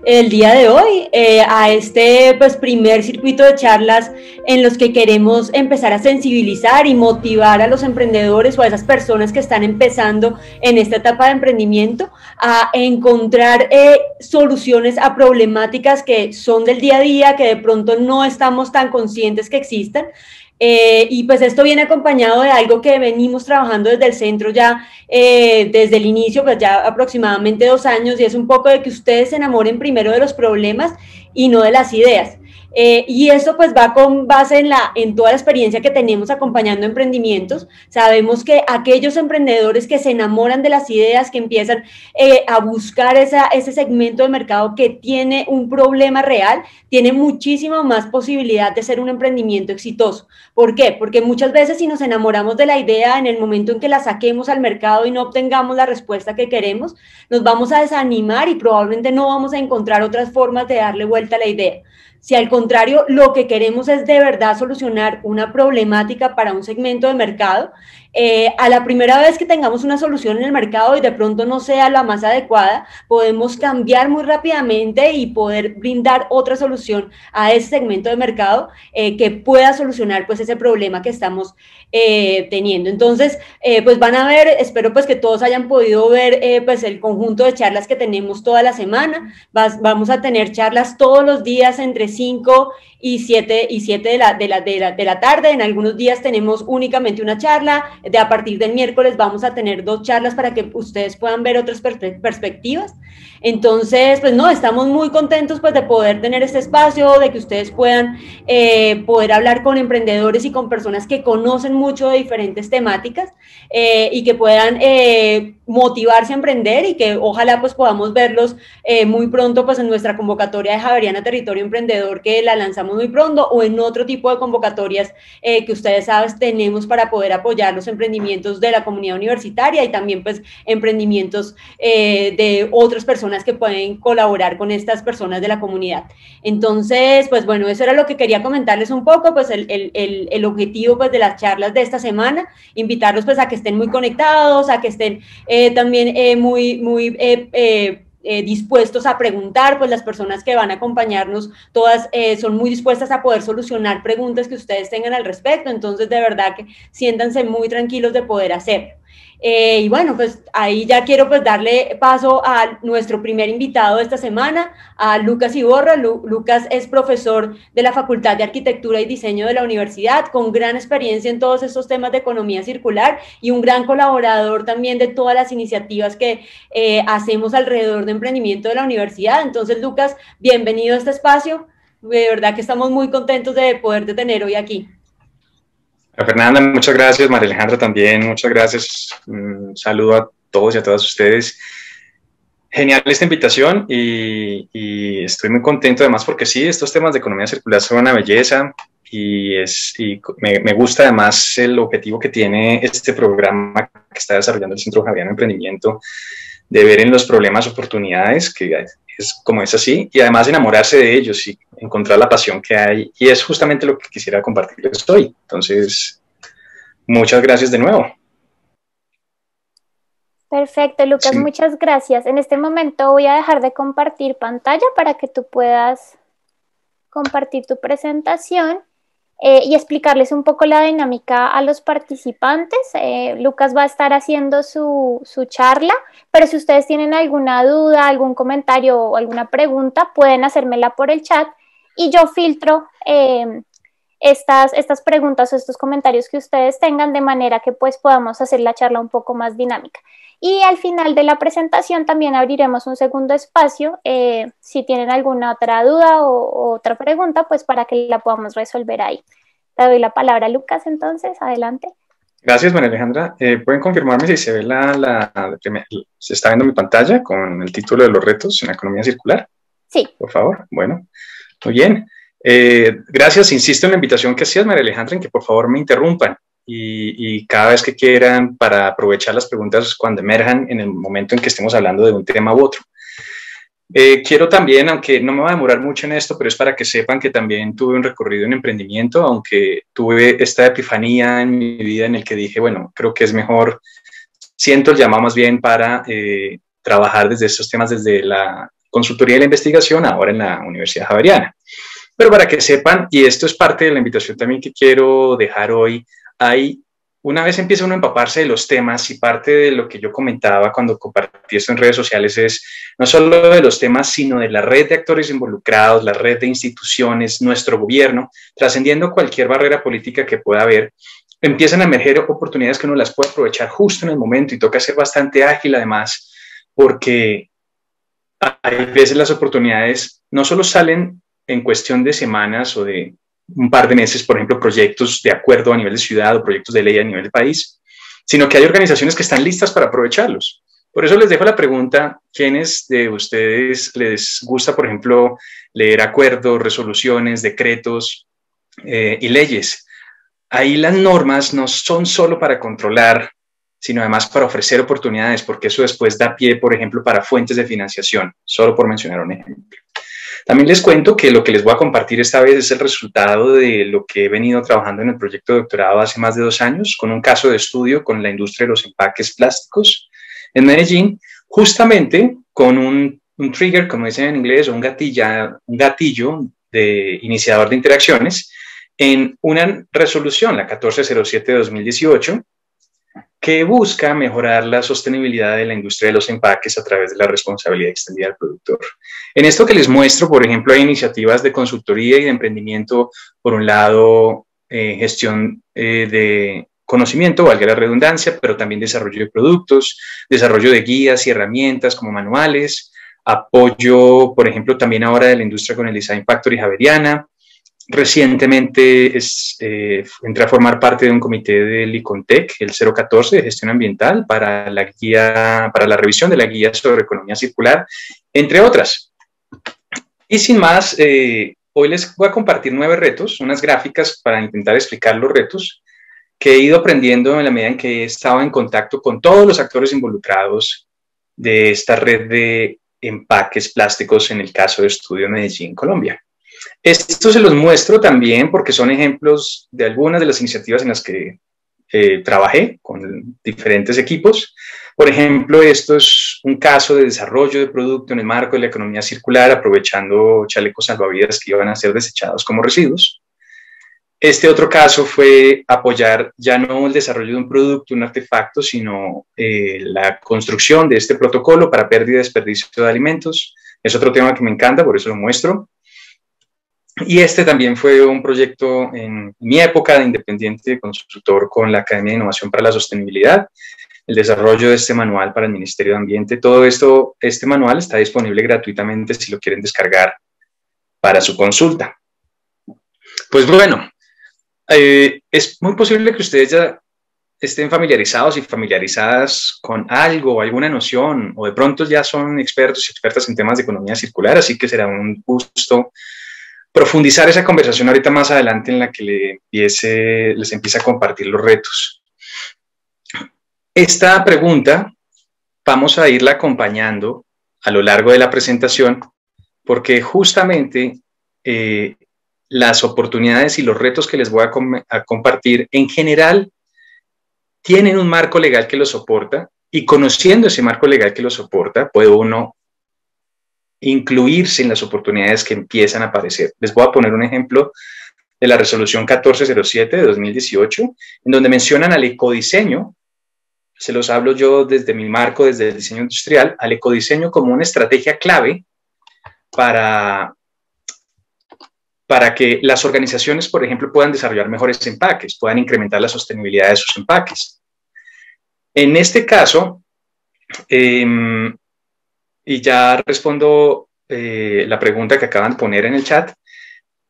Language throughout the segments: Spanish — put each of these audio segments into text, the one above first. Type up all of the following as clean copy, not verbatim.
el día de hoy a este pues, primer circuito de charlas en los que queremos empezar a sensibilizar y motivar a los emprendedores o a esas personas que están empezando en esta etapa de emprendimiento a encontrar soluciones a problemáticas que son del día a día, que de pronto no estamos tan conscientes que existan. Y pues esto viene acompañado de algo que venimos trabajando desde el centro ya desde el inicio, pues ya aproximadamente 2 años, y es un poco de que ustedes se enamoren primero de los problemas y no de las ideas. Y esto pues va con base en toda la experiencia que tenemos acompañando emprendimientos. Sabemos que aquellos emprendedores que se enamoran de las ideas, que empiezan a buscar ese segmento de mercado que tiene un problema real, tiene muchísima más posibilidad de ser un emprendimiento exitoso. ¿Por qué? Porque muchas veces si nos enamoramos de la idea en el momento en que la saquemos al mercado y no obtengamos la respuesta que queremos, nos vamos a desanimar y probablemente no vamos a encontrar otras formas de darle vuelta a la idea. Si al contrario lo que queremos es de verdad solucionar una problemática para un segmento de mercado, a la primera vez que tengamos una solución en el mercado y de pronto no sea la más adecuada, podemos cambiar muy rápidamente y poder brindar otra solución a ese segmento de mercado que pueda solucionar pues ese problema que estamos teniendo. Entonces, pues van a ver, espero pues que todos hayan podido ver pues el conjunto de charlas que tenemos toda la semana. Vamos a tener charlas todos los días entre 5 y 7 de la tarde. En algunos días tenemos únicamente una charla. A partir del miércoles vamos a tener 2 charlas para que ustedes puedan ver otras perspectivas. Entonces, pues no, estamos muy contentos pues de poder tener este espacio, de que ustedes puedan poder hablar con emprendedores y con personas que conocen mucho de diferentes temáticas y que puedan motivarse a emprender, y que ojalá pues podamos verlos muy pronto pues en nuestra convocatoria de Javeriana Territorio Emprendedor, que la lanzamos muy pronto, o en otro tipo de convocatorias que ustedes saben tenemos para poder apoyar los emprendimientos de la comunidad universitaria y también pues emprendimientos de otras personas que pueden colaborar con estas personas de la comunidad. Entonces, pues bueno, eso era lo que quería comentarles un poco, pues el objetivo pues de las charlas de esta semana, invitarlos pues a que estén muy conectados, a que estén también muy dispuestos a preguntar, pues las personas que van a acompañarnos todas son muy dispuestas a poder solucionar preguntas que ustedes tengan al respecto. Entonces de verdad que siéntanse muy tranquilos de poder hacerlo. Y bueno, pues ahí ya quiero pues darle paso a nuestro primer invitado de esta semana, a Lucas Iborra. Lucas es profesor de la Facultad de Arquitectura y Diseño de la universidad, con gran experiencia en todos estos temas de economía circular y un gran colaborador también de todas las iniciativas que hacemos alrededor de emprendimiento de la universidad. Entonces, Lucas, bienvenido a este espacio. De verdad que estamos muy contentos de poderte tener hoy aquí. Fernanda, muchas gracias. María Alejandra también, muchas gracias. Un saludo a todos y a todas ustedes. Genial esta invitación y estoy muy contento además porque sí, estos temas de economía circular son una belleza y me gusta además el objetivo que tiene este programa que está desarrollando el Centro Javeriano de Emprendimiento, de ver en los problemas oportunidades, que es así, y además enamorarse de ellos y encontrar la pasión que hay, y es justamente lo que quisiera compartirles hoy. Entonces, muchas gracias de nuevo. Perfecto, Lucas, sí. Muchas gracias. En este momento voy a dejar de compartir pantalla para que tú puedas compartir tu presentación y explicarles un poco la dinámica a los participantes. Lucas va a estar haciendo su charla, pero si ustedes tienen alguna duda, algún comentario o alguna pregunta, pueden hacérmela por el chat y yo filtro estas preguntas o estos comentarios que ustedes tengan, de manera que pues podamos hacer la charla un poco más dinámica. Y al final de la presentación también abriremos un segundo espacio, si tienen alguna otra duda o otra pregunta, pues para que la podamos resolver ahí. Te doy la palabra, Lucas, entonces, adelante. Gracias, María Alejandra. ¿Pueden confirmarme si se ve se está viendo mi pantalla con el título de los retos en la economía circular? Sí. Por favor, bueno, muy bien. Gracias, insisto en la invitación que hacías, María Alejandra, en que por favor me interrumpan. Y cada vez que quieran, para aprovechar las preguntas cuando emerjan en el momento en que estemos hablando de un tema u otro. Quiero también, aunque no me va a demorar mucho en esto, pero es para que sepan que también tuve un recorrido en emprendimiento, aunque tuve esta epifanía en mi vida en el que dije, bueno, creo que es mejor, siento el llamado más bien para trabajar desde estos temas, desde la consultoría y la investigación, ahora en la Universidad Javeriana. Pero para que sepan, y esto es parte de la invitación también que quiero dejar hoy, una vez empieza uno a empaparse de los temas, y parte de lo que yo comentaba cuando compartí esto en redes sociales es no solo de los temas, sino de la red de actores involucrados, la red de instituciones, nuestro gobierno, trascendiendo cualquier barrera política que pueda haber, empiezan a emerger oportunidades que uno las puede aprovechar justo en el momento, y toca ser bastante ágil además, porque hay veces las oportunidades no solo salen en cuestión de semanas o de un par de meses, por ejemplo, proyectos de acuerdo a nivel de ciudad o proyectos de ley a nivel de país, sino que hay organizaciones que están listas para aprovecharlos. Por eso les dejo la pregunta: ¿quiénes de ustedes les gusta, por ejemplo, leer acuerdos, resoluciones, decretos y leyes? Ahí las normas no son solo para controlar, sino además para ofrecer oportunidades, porque eso después da pie, por ejemplo, para fuentes de financiación, solo por mencionar un ejemplo. También les cuento que lo que les voy a compartir esta vez es el resultado de lo que he venido trabajando en el proyecto de doctorado hace más de 2 años, con un caso de estudio con la industria de los empaques plásticos en Medellín, justamente con un trigger, como dicen en inglés, o un gatillo de iniciador de interacciones, en una resolución, la 1407 de 2018, que busca mejorar la sostenibilidad de la industria de los empaques a través de la responsabilidad extendida del productor. En esto que les muestro, por ejemplo, hay iniciativas de consultoría y de emprendimiento, por un lado, gestión de conocimiento, valga la redundancia, pero también desarrollo de productos, desarrollo de guías y herramientas como manuales, apoyo, por ejemplo, también ahora de la industria con el Design Factory Javeriana. Recientemente entré a formar parte de un comité del ICONTEC, el 014 de gestión ambiental, para la revisión de la guía sobre economía circular, entre otras. Y sin más, hoy les voy a compartir 9 retos, unas gráficas para intentar explicar los retos que he ido aprendiendo en la medida en que he estado en contacto con todos los actores involucrados de esta red de empaques plásticos en el caso de estudio Medellín, Colombia. Esto se los muestro también porque son ejemplos de algunas de las iniciativas en las que trabajé con diferentes equipos. Por ejemplo, esto es un caso de desarrollo de producto en el marco de la economía circular, aprovechando chalecos salvavidas que iban a ser desechados como residuos. Este otro caso fue apoyar ya no el desarrollo de un producto, un artefacto, sino la construcción de este protocolo para pérdida y desperdicio de alimentos. Es otro tema que me encanta, por eso lo muestro. Y este también fue un proyecto en mi época de independiente consultor con la Academia de Innovación para la Sostenibilidad, el desarrollo de este manual para el Ministerio de Ambiente. Todo esto, este manual está disponible gratuitamente si lo quieren descargar para su consulta. Pues bueno, es muy posible que ustedes ya estén familiarizados y familiarizadas con algo, alguna noción, o de pronto ya son expertos y expertas en temas de economía circular, así que será un gusto profundizar esa conversación ahorita más adelante en la que les empiece a compartir los retos. Esta pregunta vamos a irla acompañando a lo largo de la presentación porque justamente las oportunidades y los retos que les voy a compartir en general tienen un marco legal que los soporta, y conociendo ese marco legal que los soporta puede uno incluirse en las oportunidades que empiezan a aparecer. Les voy a poner un ejemplo de la resolución 1407 de 2018, en donde mencionan al ecodiseño. Se los hablo yo desde mi marco, desde el diseño industrial, al ecodiseño como una estrategia clave para que las organizaciones, por ejemplo, puedan desarrollar mejores empaques, puedan incrementar la sostenibilidad de sus empaques. En este caso, y ya respondo la pregunta que acaban de poner en el chat.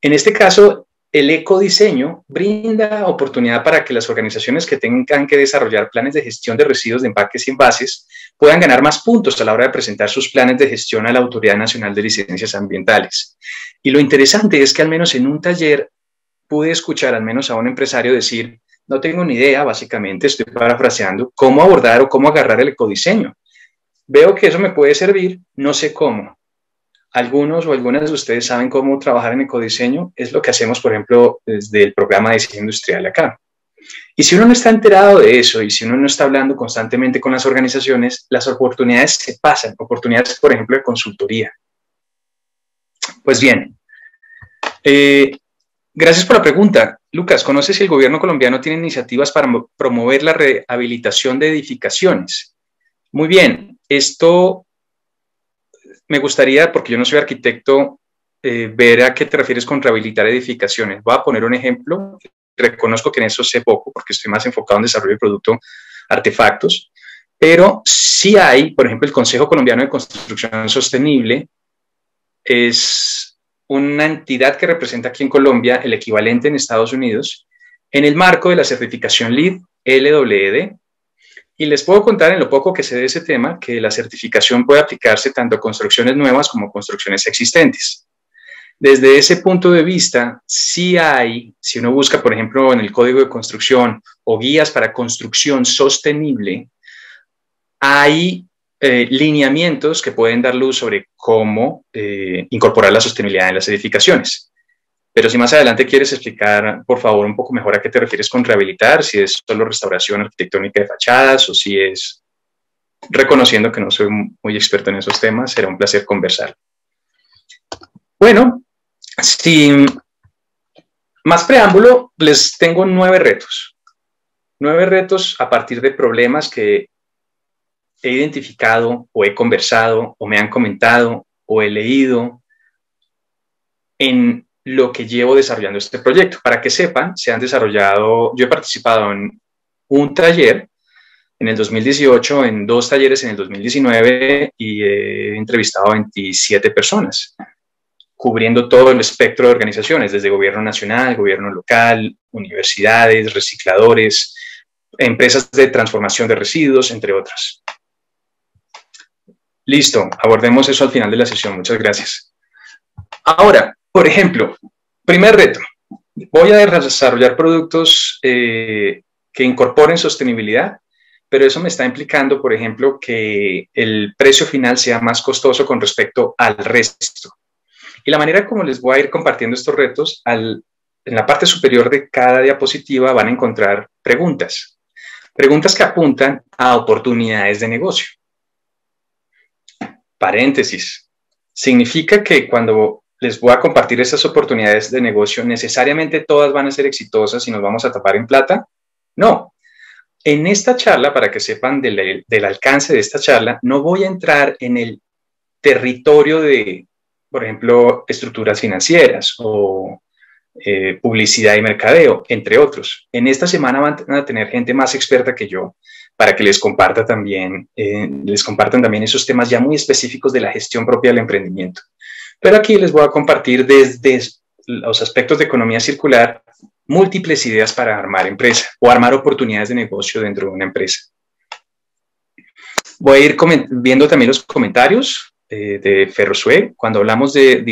En este caso, el ecodiseño brinda oportunidad para que las organizaciones que tengan que desarrollar planes de gestión de residuos de empaques y envases puedan ganar más puntos a la hora de presentar sus planes de gestión a la Autoridad Nacional de Licencias Ambientales. Y lo interesante es que al menos en un taller pude escuchar al menos a un empresario decir: no tengo ni idea, básicamente, estoy parafraseando, cómo abordar o cómo agarrar el ecodiseño. Veo que eso me puede servir, no sé cómo. Algunos o algunas de ustedes saben cómo trabajar en ecodiseño. Es lo que hacemos, por ejemplo, desde el programa de diseño industrial acá. Y si uno no está enterado de eso, y si uno no está hablando constantemente con las organizaciones, las oportunidades se pasan. Oportunidades, por ejemplo, de consultoría. Pues bien, gracias por la pregunta. Lucas, ¿conoces si el gobierno colombiano tiene iniciativas para promover la rehabilitación de edificaciones? Muy bien, esto me gustaría, porque yo no soy arquitecto, ver a qué te refieres con rehabilitar edificaciones. Voy a poner un ejemplo. Reconozco que en eso sé poco, porque estoy más enfocado en desarrollo de producto, artefactos, pero sí hay, por ejemplo, el Consejo Colombiano de Construcción Sostenible es una entidad que representa aquí en Colombia el equivalente en Estados Unidos en el marco de la certificación LEED, LEED. Y les puedo contar en lo poco que sé de ese tema que la certificación puede aplicarse tanto a construcciones nuevas como a construcciones existentes. Desde ese punto de vista, sí hay, si uno busca, por ejemplo, en el Código de Construcción o guías para construcción sostenible, hay lineamientos que pueden dar luz sobre cómo incorporar la sostenibilidad en las edificaciones. Pero si más adelante quieres explicar, por favor, un poco mejor a qué te refieres con rehabilitar, si es solo restauración arquitectónica de fachadas o si es, reconociendo que no soy muy experto en esos temas, será un placer conversar. Bueno, sin más preámbulo, les tengo 9 retos. 9 retos a partir de problemas que he identificado o he conversado o me han comentado o he leído en lo que llevo desarrollando este proyecto. Para que sepan, se han desarrollado, yo he participado en un taller en el 2018, en 2 talleres en el 2019 y he entrevistado a 27 personas, cubriendo todo el espectro de organizaciones, desde gobierno nacional, gobierno local, universidades, recicladores, empresas de transformación de residuos, entre otras. Listo, abordemos eso al final de la sesión. Muchas gracias. Ahora, por ejemplo, primer reto. Voy a desarrollar productos que incorporen sostenibilidad, pero eso me está implicando, por ejemplo, que el precio final sea más costoso con respecto al resto. Y la manera como les voy a ir compartiendo estos retos, en la parte superior de cada diapositiva van a encontrar preguntas. Preguntas que apuntan a oportunidades de negocio. Paréntesis. Significa que cuando les voy a compartir estas oportunidades de negocio, ¿necesariamente todas van a ser exitosas y nos vamos a tapar en plata? No. En esta charla, para que sepan del alcance de esta charla, no voy a entrar en el territorio de, por ejemplo, estructuras financieras o publicidad y mercadeo, entre otros. En esta semana van a tener gente más experta que yo para que les compartan también esos temas ya muy específicos de la gestión propia del emprendimiento. Pero aquí les voy a compartir desde los aspectos de economía circular múltiples ideas para armar empresa o armar oportunidades de negocio dentro de una empresa. Voy a ir viendo también los comentarios de Ferrosue. Cuando hablamos de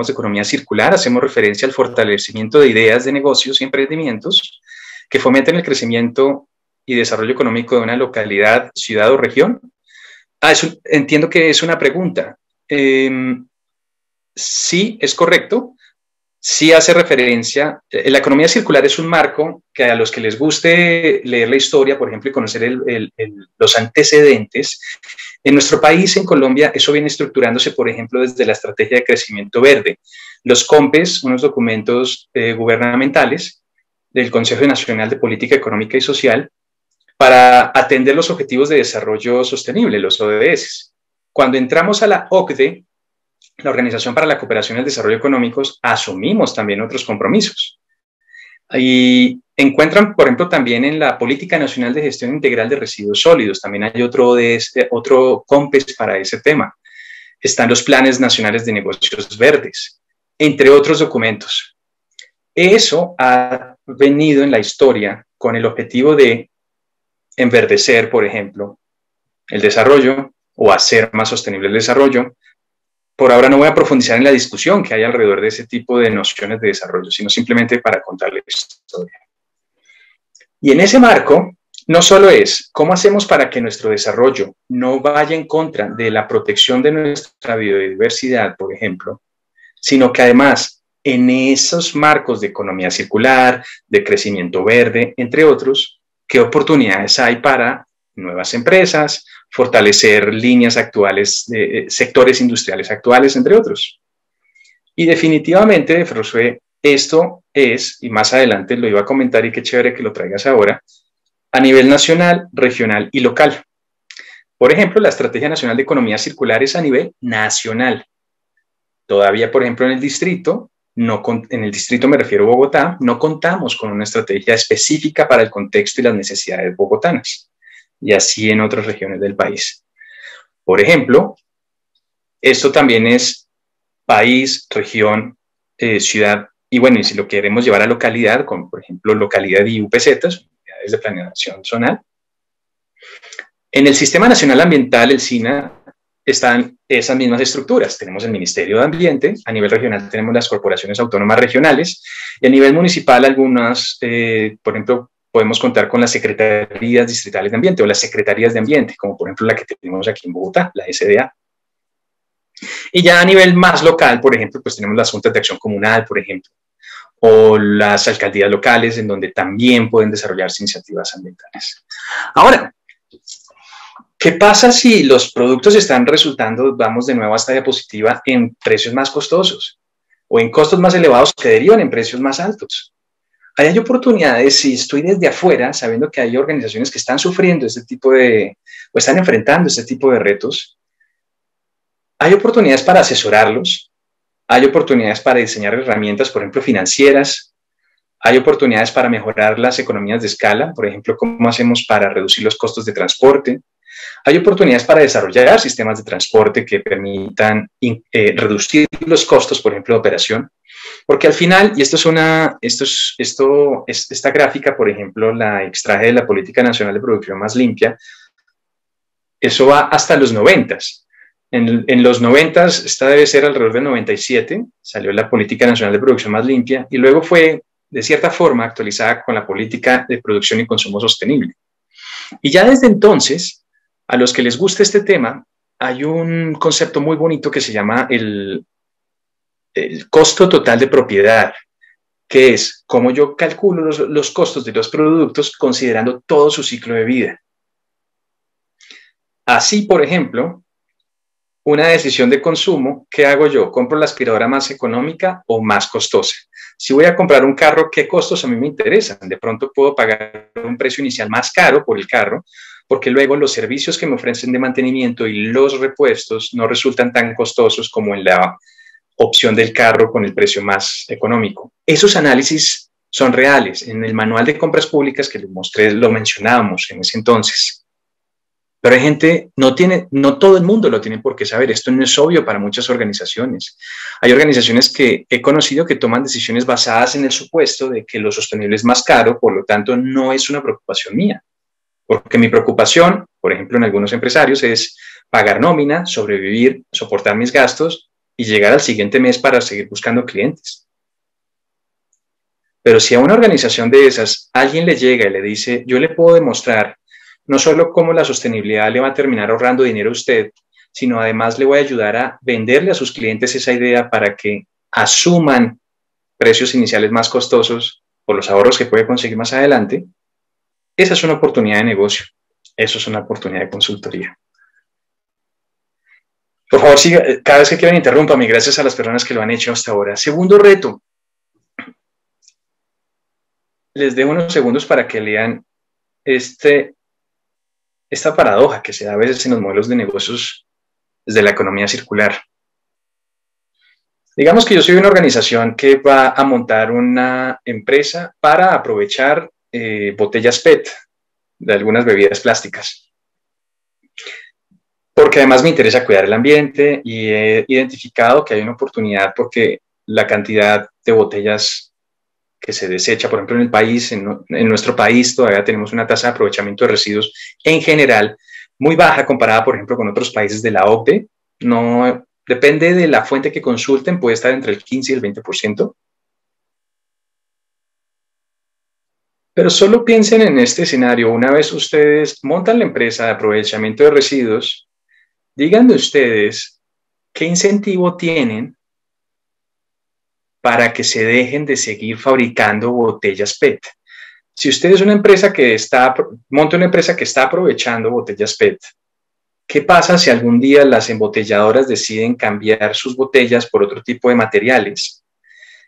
economía circular, hacemos referencia al fortalecimiento de ideas de negocios y emprendimientos que fomenten el crecimiento y desarrollo económico de una localidad, ciudad o región. Entiendo que es una pregunta. Sí, es correcto. Sí hace referencia. La economía circular es un marco que a los que les guste leer la historia, por ejemplo, y conocer los antecedentes, en nuestro país, en Colombia, eso viene estructurándose, por ejemplo, desde la estrategia de crecimiento verde. Los COMPES, unos documentos gubernamentales del Consejo Nacional de Política Económica y Social, para atender los objetivos de desarrollo sostenible, los ODS. Cuando entramos a la OCDE, la Organización para la Cooperación y el Desarrollo Económicos, asumimos también otros compromisos. Y encuentran, por ejemplo, también en la Política Nacional de Gestión Integral de Residuos Sólidos, también hay otro COMPES para ese tema. Están los Planes Nacionales de Negocios Verdes, entre otros documentos. Eso ha venido en la historia con el objetivo de enverdecer, por ejemplo, el desarrollo o hacer más sostenible el desarrollo. Por ahora no voy a profundizar en la discusión que hay alrededor de ese tipo de nociones de desarrollo, sino simplemente para contarles la historia. Y en ese marco, no solo es cómo hacemos para que nuestro desarrollo no vaya en contra de la protección de nuestra biodiversidad, por ejemplo, sino que además en esos marcos de economía circular, de crecimiento verde, entre otros, qué oportunidades hay para nuevas empresas, fortalecer líneas actuales, sectores industriales actuales, entre otros. Y definitivamente, Josué, esto es, y más adelante lo iba a comentar y qué chévere que lo traigas ahora, a nivel nacional, regional y local. Por ejemplo, la Estrategia Nacional de Economía Circular es a nivel nacional. Todavía, por ejemplo, en el distrito, en el distrito me refiero a Bogotá, no contamos con una estrategia específica para el contexto y las necesidades bogotanas, y así en otras regiones del país. Por ejemplo, esto también es país, región, ciudad, y bueno, y si lo queremos llevar a localidad, como por ejemplo localidad y UPZ, unidades de planeación zonal. En el Sistema Nacional Ambiental, el SINA, están esas mismas estructuras. Tenemos el Ministerio de Ambiente, a nivel regional tenemos las corporaciones autónomas regionales, y a nivel municipal algunas, por ejemplo, podemos contar con las secretarías distritales de ambiente o las secretarías de ambiente, como por ejemplo la que tenemos aquí en Bogotá, la SDA. Y ya a nivel más local, por ejemplo, pues tenemos las juntas de acción comunal, por ejemplo, o las alcaldías locales, en donde también pueden desarrollarse iniciativas ambientales. Ahora, ¿qué pasa si los productos están resultando, vamos de nuevo a esta diapositiva, en precios más costosos o en costos más elevados que derivan en precios más altos? Ahí hay oportunidades, si estoy desde afuera, sabiendo que hay organizaciones que están sufriendo este tipo de, o están enfrentando este tipo de retos, hay oportunidades para asesorarlos, hay oportunidades para diseñar herramientas, por ejemplo, financieras, hay oportunidades para mejorar las economías de escala, por ejemplo, cómo hacemos para reducir los costos de transporte. Hay oportunidades para desarrollar sistemas de transporte que permitan reducir los costos, por ejemplo, de operación, porque al final, y esta gráfica, por ejemplo, la extraje de la Política Nacional de Producción Más Limpia, eso va hasta los 90s. En los 90s, esta debe ser alrededor del 97, salió la Política Nacional de Producción Más Limpia y luego fue, de cierta forma, actualizada con la Política de Producción y Consumo Sostenible. Y ya desde entonces, a los que les guste este tema, hay un concepto muy bonito que se llama el costo total de propiedad, que es cómo yo calculo los costos de los productos considerando todo su ciclo de vida. Así, por ejemplo, una decisión de consumo, ¿qué hago yo? ¿Compro la aspiradora más económica o más costosa? Si voy a comprar un carro, ¿qué costos a mí me interesan? De pronto puedo pagar un precio inicial más caro por el carro, porque luego los servicios que me ofrecen de mantenimiento y los repuestos no resultan tan costosos como en la opción del carro con el precio más económico. Esos análisis son reales. En el manual de compras públicas que les mostré lo mencionábamos en ese entonces. Pero hay gente, no todo el mundo lo tiene por qué saber. Esto no es obvio para muchas organizaciones. Hay organizaciones que he conocido que toman decisiones basadas en el supuesto de que lo sostenible es más caro, por lo tanto no es una preocupación mía. Porque mi preocupación, por ejemplo, en algunos empresarios es pagar nómina, sobrevivir, soportar mis gastos y llegar al siguiente mes para seguir buscando clientes. Pero si a una organización de esas alguien le llega y le dice, yo le puedo demostrar no solo cómo la sostenibilidad le va a terminar ahorrando dinero a usted, sino además le voy a ayudar a venderle a sus clientes esa idea para que asuman precios iniciales más costosos por los ahorros que puede conseguir más adelante, esa es una oportunidad de negocio. Eso es una oportunidad de consultoría. Por favor, siga, cada vez que quieran interrúmpame, gracias a las personas que lo han hecho hasta ahora. Segundo reto. Les dejo unos segundos para que lean esta paradoja que se da a veces en los modelos de negocios desde la economía circular. Digamos que yo soy una organización que va a montar una empresa para aprovechar botellas PET de algunas bebidas plásticas. Porque además me interesa cuidar el ambiente y he identificado que hay una oportunidad porque la cantidad de botellas que se desecha, por ejemplo, en el país, en nuestro país todavía tenemos una tasa de aprovechamiento de residuos en general muy baja comparada, por ejemplo, con otros países de la OCDE. No, depende de la fuente que consulten, puede estar entre el 15 y el 20%. Pero solo piensen en este escenario. Una vez ustedes montan la empresa de aprovechamiento de residuos, díganme ustedes qué incentivo tienen para que se dejen de seguir fabricando botellas PET. Si usted es una empresa que monta una empresa que está aprovechando botellas PET, ¿Qué pasa si algún día las embotelladoras deciden cambiar sus botellas por otro tipo de materiales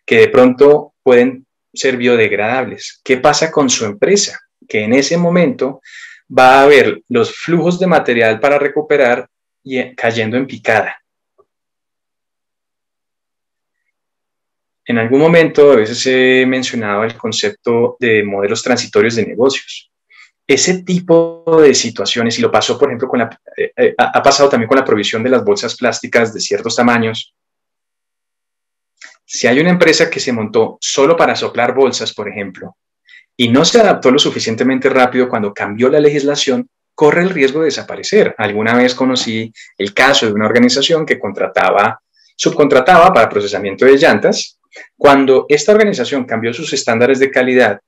que de pronto pueden ser biodegradables? ¿Qué pasa con su empresa? Que en ese momento va a haber los flujos de material para recuperar y cayendo en picada. En algún momento a veces he mencionado el concepto de modelos transitorios de negocios. Ese tipo de situaciones, y lo pasó, por ejemplo, ha pasado también con la provisión de las bolsas plásticas de ciertos tamaños. Si hay una empresa que se montó solo para soplar bolsas, por ejemplo, y no se adaptó lo suficientemente rápido cuando cambió la legislación, corre el riesgo de desaparecer. Alguna vez conocí el caso de una organización que subcontrataba para procesamiento de llantas. Cuando esta organización cambió sus estándares de calidad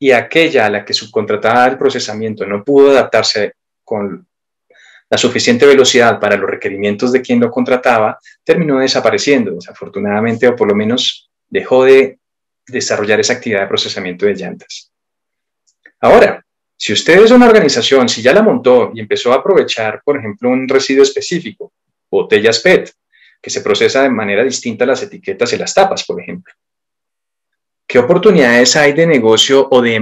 y aquella a la que subcontrataba el procesamiento no pudo adaptarse con la suficiente velocidad para los requerimientos de quien lo contrataba, terminó desapareciendo, desafortunadamente, o por lo menos dejó de desarrollar esa actividad de procesamiento de llantas. Ahora, si usted es una organización, si ya la montó y empezó a aprovechar, por ejemplo, un residuo específico, botellas PET, que se procesa de manera distinta a las etiquetas y las tapas, por ejemplo. ¿Qué oportunidades hay de negocio o de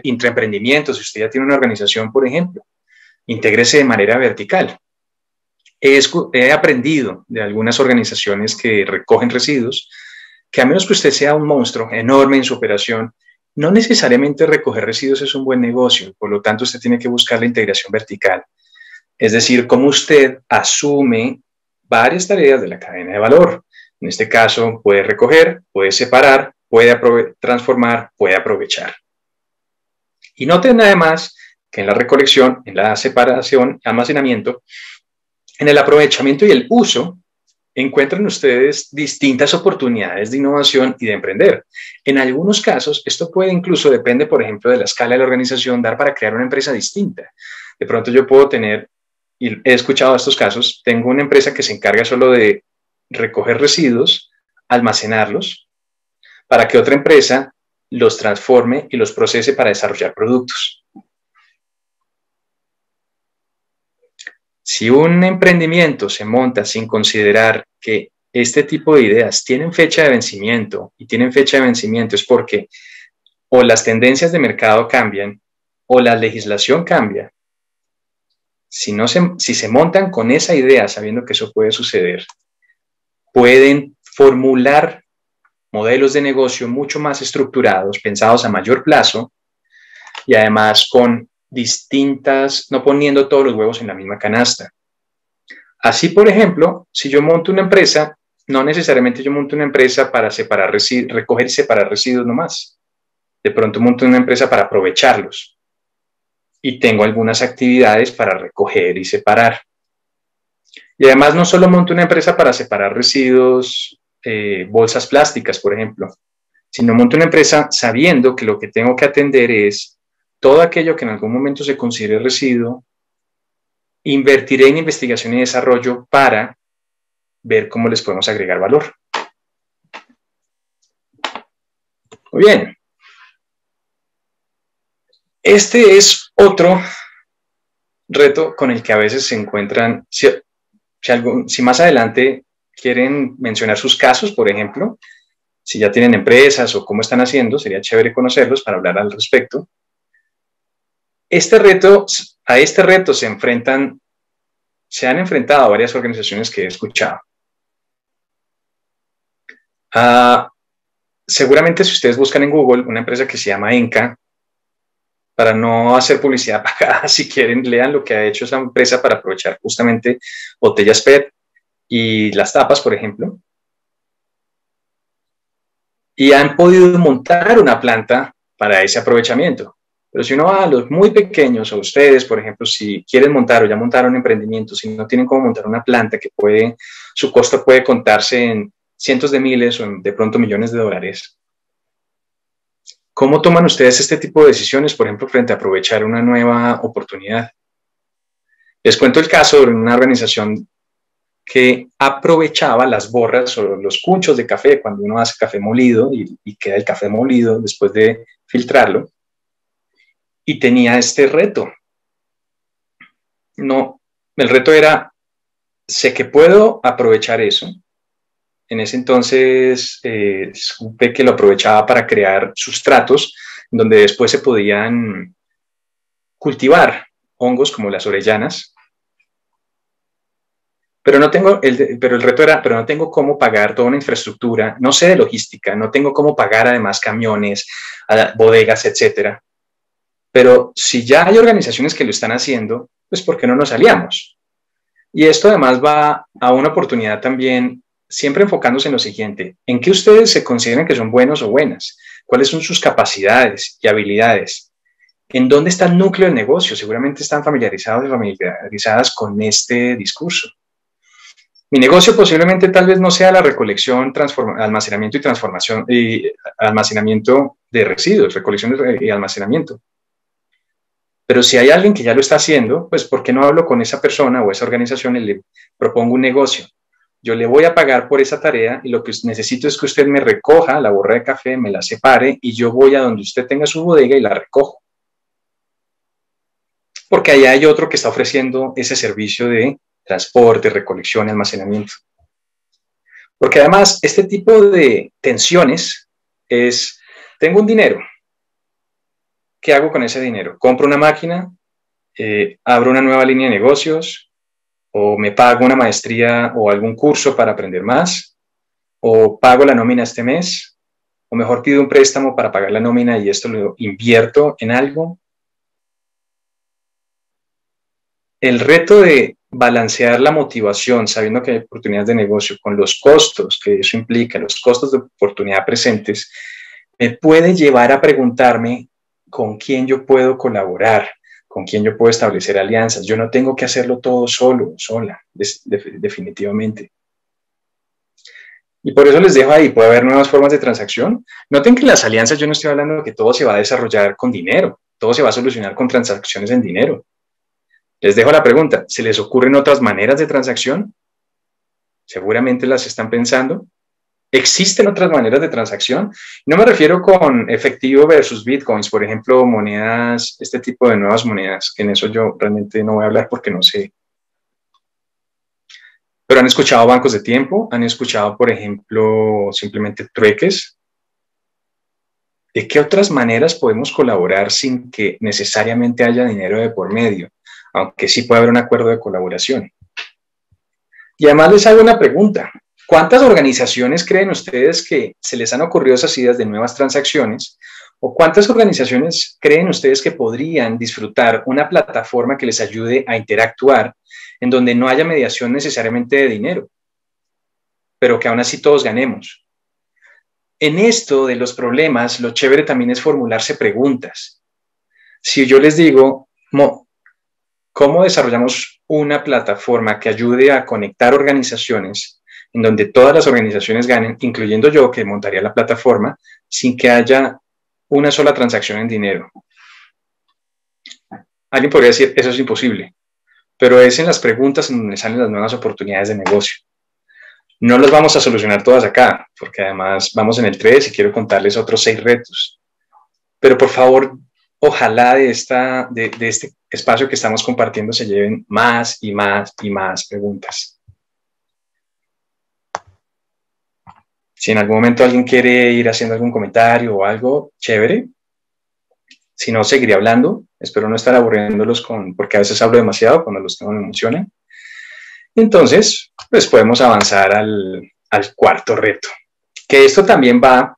intraemprendimiento? Si usted ya tiene una organización, por ejemplo, intégrese de manera vertical. He aprendido de algunas organizaciones que recogen residuos que a menos que usted sea un monstruo enorme en su operación, no necesariamente recoger residuos es un buen negocio. Por lo tanto, usted tiene que buscar la integración vertical. Es decir, cómo usted asume varias tareas de la cadena de valor. En este caso, puede recoger, puede separar, puede transformar, puede aprovechar. Y noten además que en la recolección, en la separación, almacenamiento, en el aprovechamiento y el uso, encuentran ustedes distintas oportunidades de innovación y de emprender. En algunos casos, esto puede incluso, depende, por ejemplo, de la escala de la organización, dar para crear una empresa distinta. De pronto yo puedo tener, y he escuchado estos casos, tengo una empresa que se encarga solo de recoger residuos, almacenarlos, para que otra empresa los transforme y los procese para desarrollar productos. Si un emprendimiento se monta sin considerar que este tipo de ideas tienen fecha de vencimiento, y tienen fecha de vencimiento es porque o las tendencias de mercado cambian o la legislación cambia, si se montan con esa idea sabiendo que eso puede suceder, pueden formular modelos de negocio mucho más estructurados, pensados a mayor plazo y además con distintas, no poniendo todos los huevos en la misma canasta. Así, por ejemplo, si yo monto una empresa, no necesariamente yo monto una empresa para recoger y separar residuos nomás. De pronto monto una empresa para aprovecharlos. Y tengo algunas actividades para recoger y separar. Y además no solo monto una empresa para separar residuos, bolsas plásticas, por ejemplo, sino monto una empresa sabiendo que lo que tengo que atender es todo aquello que en algún momento se considere residuo. Invertiré en investigación y desarrollo para ver cómo les podemos agregar valor. Muy bien. Este es otro reto con el que a veces se encuentran, si más adelante quieren mencionar sus casos, por ejemplo, si ya tienen empresas o cómo están haciendo, sería chévere conocerlos para hablar al respecto. A este reto se han enfrentado varias organizaciones que he escuchado. Seguramente si ustedes buscan en Google una empresa que se llama Enca, para no hacer publicidad pagada, si quieren, lean lo que ha hecho esa empresa para aprovechar justamente botellas PET y las tapas, por ejemplo. Y han podido montar una planta para ese aprovechamiento. Pero si uno va a los muy pequeños, o ustedes, por ejemplo, si quieren montar o ya montaron un emprendimiento, si no tienen cómo montar una planta que su costo puede contarse en cientos de miles o de pronto millones de dólares, ¿cómo toman ustedes este tipo de decisiones, por ejemplo, frente a aprovechar una nueva oportunidad? Les cuento el caso de una organización que aprovechaba las borras o los cunchos de café cuando uno hace café molido y queda el café molido después de filtrarlo. Y tenía este reto. No el reto era, sé que puedo aprovechar eso. En ese entonces supe que lo aprovechaba para crear sustratos donde después se podían cultivar hongos como las orellanas. Pero el reto era, pero no tengo cómo pagar toda una infraestructura, no sé de logística, no tengo cómo pagar además camiones, bodegas, etcétera. Pero si ya hay organizaciones que lo están haciendo, pues ¿por qué no nos aliamos? Y esto además va a una oportunidad también, siempre enfocándose en lo siguiente, ¿en qué ustedes se consideran que son buenos o buenas? ¿Cuáles son sus capacidades y habilidades? ¿En dónde está el núcleo del negocio? Seguramente están familiarizados y familiarizadas con este discurso. Mi negocio posiblemente tal vez no sea la recolección, almacenamiento y transformación y almacenamiento de residuos, recolección y almacenamiento. Pero si hay alguien que ya lo está haciendo, pues ¿por qué no hablo con esa persona o esa organización y le propongo un negocio? Yo le voy a pagar por esa tarea y lo que necesito es que usted me recoja la borra de café, me la separe y yo voy a donde usted tenga su bodega y la recojo. Porque allá hay otro que está ofreciendo ese servicio de transporte, recolección y almacenamiento. Porque además este tipo de tensiones es, tengo un dinero, ¿qué hago con ese dinero? ¿Compro una máquina? ¿Abro una nueva línea de negocios? ¿O me pago una maestría o algún curso para aprender más? ¿O pago la nómina este mes? ¿O mejor pido un préstamo para pagar la nómina y esto lo invierto en algo? El reto de balancear la motivación, sabiendo que hay oportunidades de negocio, con los costos que eso implica, los costos de oportunidad presentes, me puede llevar a preguntarme con quién yo puedo colaborar, con quién yo puedo establecer alianzas. Yo no tengo que hacerlo todo solo, sola, definitivamente. Y por eso les dejo ahí, puede haber nuevas formas de transacción. Noten que las alianzas, yo no estoy hablando de que todo se va a desarrollar con dinero, todo se va a solucionar con transacciones en dinero. Les dejo la pregunta, ¿se les ocurren otras maneras de transacción? Seguramente las están pensando. ¿Existen otras maneras de transacción? No me refiero con efectivo versus bitcoins, por ejemplo, monedas, este tipo de nuevas monedas, que en eso yo realmente no voy a hablar porque no sé. Pero han escuchado bancos de tiempo, han escuchado, por ejemplo, simplemente trueques. ¿De qué otras maneras podemos colaborar sin que necesariamente haya dinero de por medio? Aunque sí puede haber un acuerdo de colaboración. Y además les hago una pregunta. ¿Cuántas organizaciones creen ustedes que se les han ocurrido esas ideas de nuevas transacciones? ¿O cuántas organizaciones creen ustedes que podrían disfrutar una plataforma que les ayude a interactuar en donde no haya mediación necesariamente de dinero, pero que aún así todos ganemos? En esto de los problemas, lo chévere también es formularse preguntas. Si yo les digo, ¿cómo desarrollamos una plataforma que ayude a conectar organizaciones en donde todas las organizaciones ganen, incluyendo yo que montaría la plataforma, sin que haya una sola transacción en dinero? Alguien podría decir, eso es imposible, pero es en las preguntas en donde salen las nuevas oportunidades de negocio. No las vamos a solucionar todas acá, porque además vamos en el 3 y quiero contarles otros 6 retos. Pero por favor, ojalá de este espacio que estamos compartiendo se lleven más y más y más preguntas. Si en algún momento alguien quiere ir haciendo algún comentario o algo, chévere. Si no, seguiré hablando. Espero no estar aburriéndolos porque a veces hablo demasiado cuando los temas me emocionan. Entonces, pues podemos avanzar al cuarto reto. Que esto también va,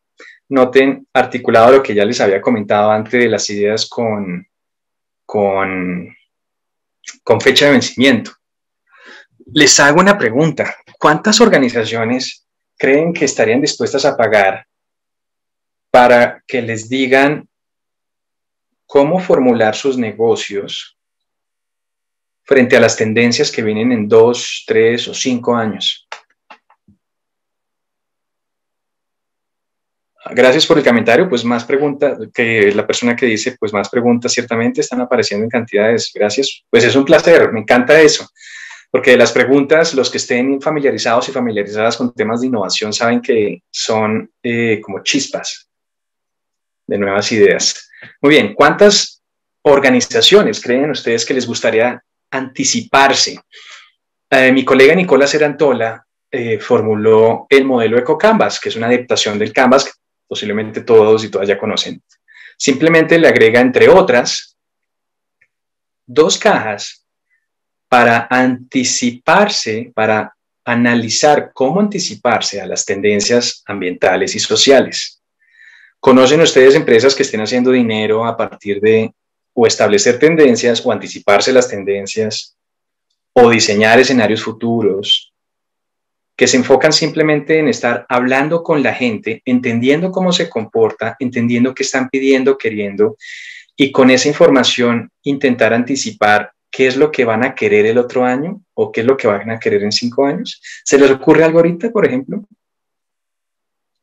noten, articulado a lo que ya les había comentado antes de las ideas con fecha de vencimiento. Les hago una pregunta. ¿Cuántas organizaciones creen que estarían dispuestas a pagar para que les digan cómo formular sus negocios frente a las tendencias que vienen en 2, 3 o 5 años? Gracias por el comentario, pues más preguntas, que la persona que dice, pues más preguntas ciertamente están apareciendo en cantidades. Gracias, pues es un placer, me encanta eso. Porque de las preguntas, los que estén familiarizados y familiarizadas con temas de innovación saben que son como chispas de nuevas ideas. Muy bien, ¿cuántas organizaciones creen ustedes que les gustaría anticiparse. Mi colega Nicola Cerantola formuló el modelo EcoCanvas, que es una adaptación del Canvas que posiblemente todos y todas ya conocen. Simplemente le agrega, entre otras, 2 cajas para anticiparse, para analizar cómo anticiparse a las tendencias ambientales y sociales. ¿Conocen ustedes empresas que estén haciendo dinero a partir de o establecer tendencias o anticiparse las tendencias o diseñar escenarios futuros que se enfocan simplemente en estar hablando con la gente, entendiendo cómo se comporta, entendiendo qué están pidiendo, queriendo, y con esa información intentar anticipar qué es lo que van a querer el otro año o qué es lo que van a querer en 5 años? ¿Se les ocurre algo ahorita, por ejemplo?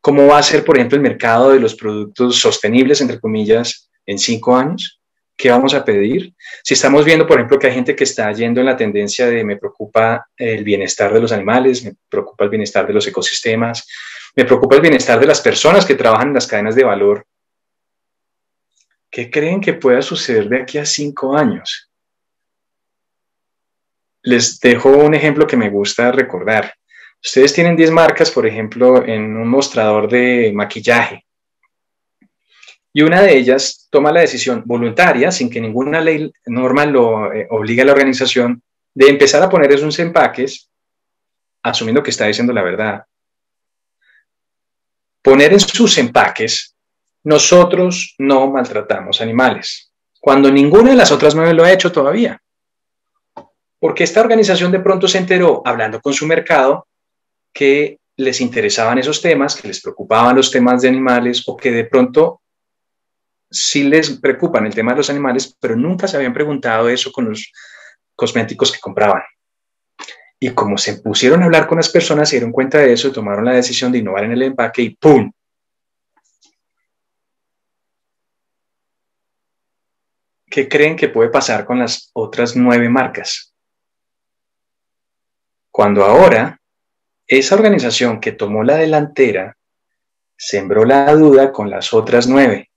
¿Cómo va a ser, por ejemplo, el mercado de los productos sostenibles, entre comillas, en 5 años? ¿Qué vamos a pedir? Si estamos viendo, por ejemplo, que hay gente que está yendo en la tendencia de me preocupa el bienestar de los animales, me preocupa el bienestar de los ecosistemas, me preocupa el bienestar de las personas que trabajan en las cadenas de valor, ¿qué creen que pueda suceder de aquí a 5 años? Les dejo un ejemplo que me gusta recordar. Ustedes tienen 10 marcas, por ejemplo, en un mostrador de maquillaje. Y una de ellas toma la decisión voluntaria, sin que ninguna ley norma lo obligue a la organización, de empezar a poner esos empaques, asumiendo que está diciendo la verdad. Poner en sus empaques, nosotros no maltratamos animales, cuando ninguna de las otras 9 lo ha hecho todavía. Porque esta organización de pronto se enteró, hablando con su mercado, que les interesaban esos temas, que les preocupaban los temas de animales, o que de pronto sí les preocupan el tema de los animales, pero nunca se habían preguntado eso con los cosméticos que compraban. Y como se pusieron a hablar con las personas, se dieron cuenta de eso, tomaron la decisión de innovar en el empaque y ¡pum! ¿Qué creen que puede pasar con las otras 9 marcas? Cuando ahora esa organización que tomó la delantera sembró la duda con las otras 9.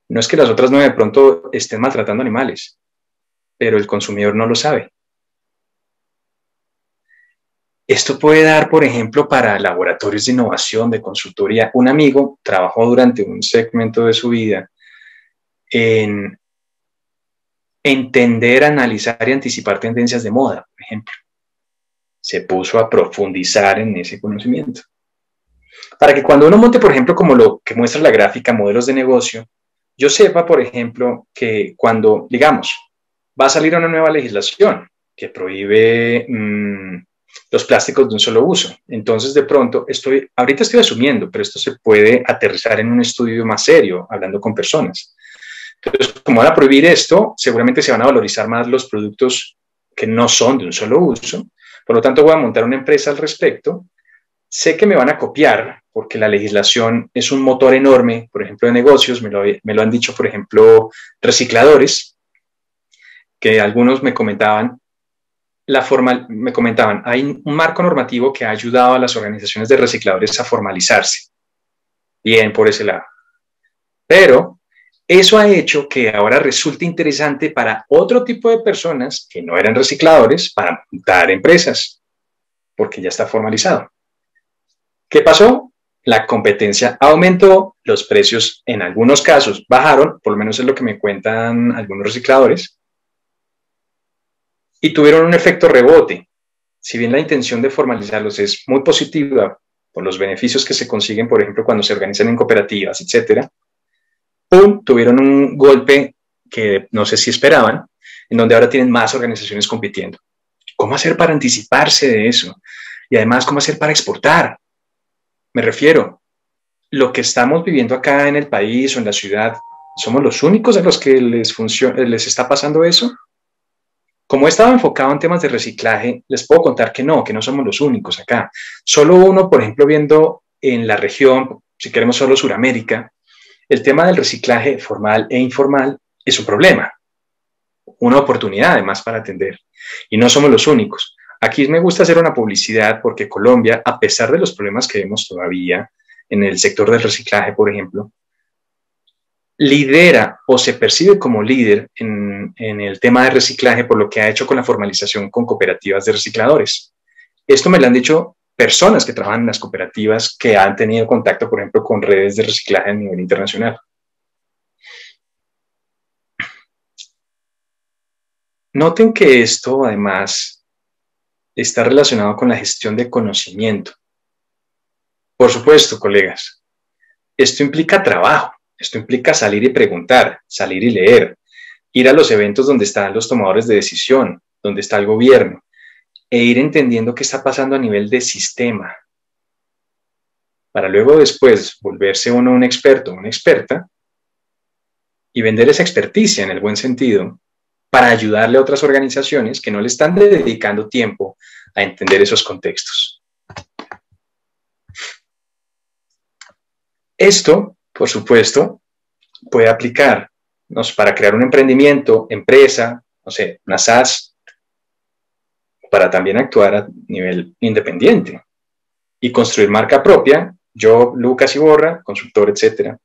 No es que las otras 9 de pronto estén maltratando animales, pero el consumidor no lo sabe. Esto puede dar, por ejemplo, para laboratorios de innovación, de consultoría. Un amigo trabajó durante un segmento de su vida en entender, analizar y anticipar tendencias de moda, por ejemplo. Se puso a profundizar en ese conocimiento. Para que cuando uno monte, por ejemplo, como lo que muestra la gráfica, modelos de negocio, yo sepa, por ejemplo, que cuando, digamos, va a salir una nueva legislación que prohíbe los plásticos de un solo uso. Entonces, de pronto, ahorita estoy asumiendo, pero esto se puede aterrizar en un estudio más serio, hablando con personas. Entonces, como van a prohibir esto, seguramente se van a valorizar más los productos que no son de un solo uso. Por lo tanto, voy a montar una empresa al respecto. Sé que me van a copiar porque la legislación es un motor enorme, por ejemplo, de negocios. Me lo han dicho, por ejemplo, recicladores, que algunos me comentaban, hay un marco normativo que ha ayudado a las organizaciones de recicladores a formalizarse. Bien, por ese lado. Pero eso ha hecho que ahora resulte interesante para otro tipo de personas que no eran recicladores para montar empresas, porque ya está formalizado. ¿Qué pasó? La competencia aumentó, los precios en algunos casos bajaron, por lo menos es lo que me cuentan algunos recicladores, y tuvieron un efecto rebote. Si bien la intención de formalizarlos es muy positiva por los beneficios que se consiguen, por ejemplo, cuando se organizan en cooperativas, etcétera, ¡pum!, tuvieron un golpe que no sé si esperaban, en donde ahora tienen más organizaciones compitiendo. ¿Cómo hacer para anticiparse de eso? Y además, ¿cómo hacer para exportar? Me refiero, lo que estamos viviendo acá en el país o en la ciudad, ¿somos los únicos a los que les está pasando eso? Como he estado enfocado en temas de reciclaje, les puedo contar que no somos los únicos acá. Solo uno, por ejemplo, viendo en la región, si queremos solo Sudamérica, el tema del reciclaje formal e informal es un problema, una oportunidad además para atender. Y no somos los únicos. Aquí me gusta hacer una publicidad porque Colombia, a pesar de los problemas que vemos todavía en el sector del reciclaje, por ejemplo, lidera o se percibe como líder en el tema de reciclaje por lo que ha hecho con la formalización con cooperativas de recicladores. Esto me lo han dicho personas que trabajan en las cooperativas que han tenido contacto, por ejemplo, con redes de reciclaje a nivel internacional. Noten que esto, además, está relacionado con la gestión de conocimiento. Por supuesto, colegas, esto implica trabajo, esto implica salir y preguntar, salir y leer, ir a los eventos donde están los tomadores de decisión, donde está el gobierno, e ir entendiendo qué está pasando a nivel de sistema, para luego después volverse uno un experto o una experta y vender esa experticia en el buen sentido para ayudarle a otras organizaciones que no le están dedicando tiempo a entender esos contextos. Esto, por supuesto, puede aplicarnos para crear un emprendimiento, empresa, no sé, una SaaS, para también actuar a nivel independiente y construir marca propia. Yo, Lucas Iborra, consultor, etcétera.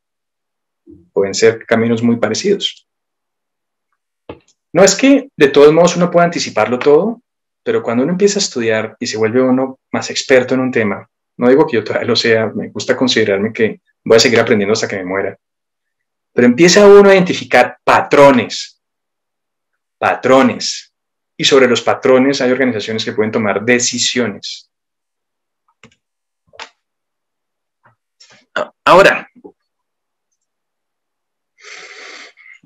Pueden ser caminos muy parecidos. No es que de todos modos uno pueda anticiparlo todo, pero cuando uno empieza a estudiar y se vuelve uno más experto en un tema, no digo que yo todavía lo sea, me gusta considerarme que voy a seguir aprendiendo hasta que me muera, pero empieza uno a identificar patrones, y sobre los patrones hay organizaciones que pueden tomar decisiones. Ahora,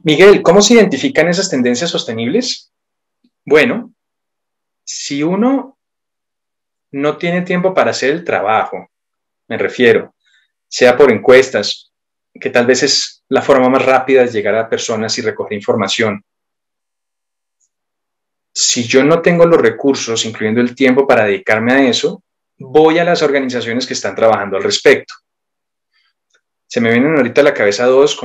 Miguel, ¿cómo se identifican esas tendencias sostenibles? Bueno, si uno no tiene tiempo para hacer el trabajo, me refiero, sea por encuestas, que tal vez es la forma más rápida de llegar a personas y recoger información. Si yo no tengo los recursos, incluyendo el tiempo para dedicarme a eso, voy a las organizaciones que están trabajando al respecto. Se me vienen ahorita a la cabeza dos,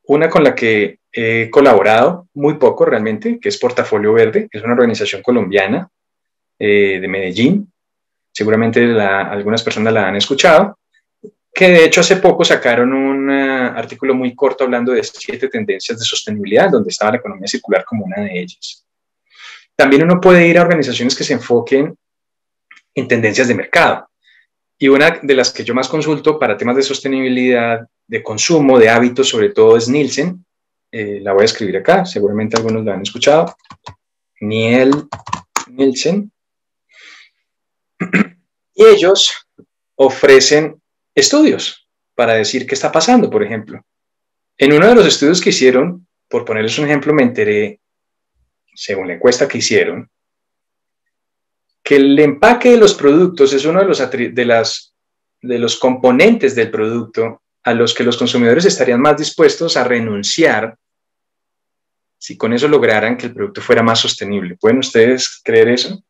una con la que he colaborado muy poco realmente, que es Portafolio Verde, que es una organización colombiana de Medellín. Seguramente algunas personas la han escuchado, que de hecho hace poco sacaron un artículo muy corto hablando de 7 tendencias de sostenibilidad, donde estaba la economía circular como una de ellas. También uno puede ir a organizaciones que se enfoquen en tendencias de mercado. Y una de las que yo más consulto para temas de sostenibilidad, de consumo, de hábitos, sobre todo es Nielsen. La voy a escribir acá, seguramente algunos la han escuchado. Nielsen. Y ellos ofrecen estudios para decir qué está pasando, por ejemplo. En uno de los estudios que hicieron, por ponerles un ejemplo, me enteré, según la encuesta que hicieron, que el empaque de los productos es uno de los componentes del producto a los que los consumidores estarían más dispuestos a renunciar si con eso lograran que el producto fuera más sostenible. ¿Pueden ustedes creer eso?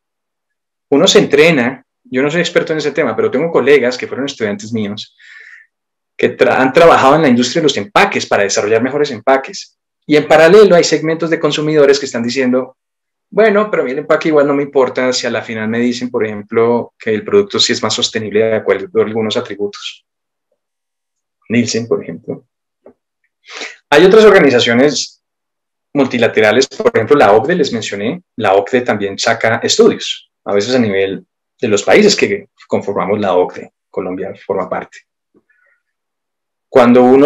Uno se entrena, yo no soy experto en ese tema, pero tengo colegas que fueron estudiantes míos que han trabajado en la industria de los empaques para desarrollar mejores empaques. Y en paralelo hay segmentos de consumidores que están diciendo, bueno, pero a mí el empaque igual no me importa si a la final me dicen, por ejemplo, que el producto sí es más sostenible de acuerdo a algunos atributos. Nielsen, por ejemplo. Hay otras organizaciones multilaterales, por ejemplo, la OCDE, les mencioné, la OCDE también saca estudios, a veces a nivel de los países que conformamos la OCDE, Colombia forma parte. Cuando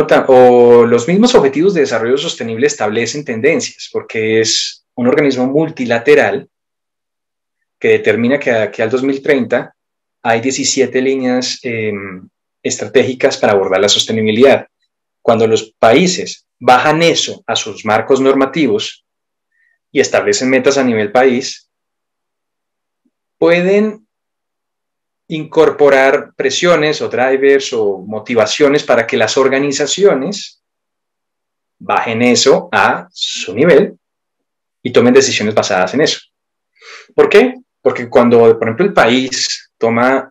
los mismos objetivos de desarrollo sostenible establecen tendencias, porque es un organismo multilateral que determina que de aquí al 2030 hay 17 líneas estratégicas para abordar la sostenibilidad. Cuando los países bajan eso a sus marcos normativos y establecen metas a nivel país, pueden incorporar presiones o drivers o motivaciones para que las organizaciones bajen eso a su nivel y tomen decisiones basadas en eso. ¿Por qué? Porque cuando, por ejemplo, el país toma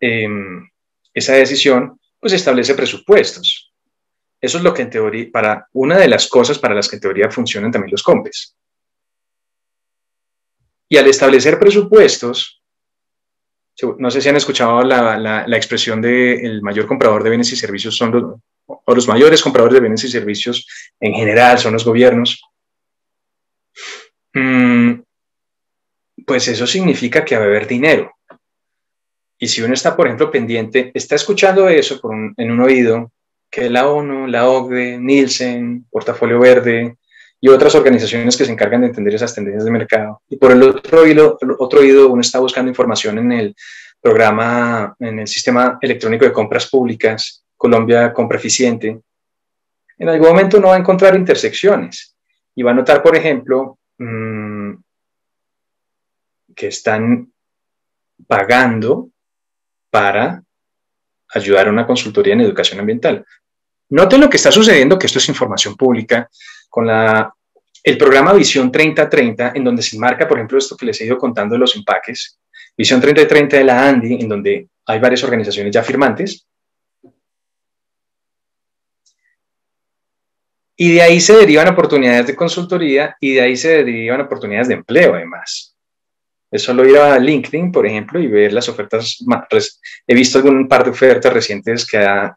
esa decisión, pues establece presupuestos. Eso es lo que en teoría, una de las cosas para las que en teoría funcionan también los COMPES. Y al establecer presupuestos, no sé si han escuchado la expresión de el mayor comprador de bienes y servicios son o los mayores compradores de bienes y servicios en general son los gobiernos, pues eso significa que va a haber dinero. Y si uno está, por ejemplo, pendiente, está escuchando eso en un oído, que la ONU, la OCDE, Nielsen, Portafolio Verde y otras organizaciones que se encargan de entender esas tendencias de mercado. Y por el otro oído uno está buscando información en el programa, en el sistema electrónico de compras públicas, Colombia Compra Eficiente. En algún momento uno va a encontrar intersecciones y va a notar, por ejemplo, que están pagando para ayudar a una consultoría en educación ambiental. Noten lo que está sucediendo, que esto es información pública, con el programa Visión 3030, en donde se enmarca, por ejemplo, esto que les he ido contando de los empaques, Visión 3030 de la ANDI, en donde hay varias organizaciones ya firmantes, y de ahí se derivan oportunidades de consultoría y de ahí se derivan oportunidades de empleo, además. Es solo ir a LinkedIn, por ejemplo, y ver las ofertas. He visto algún par de ofertas recientes que ha,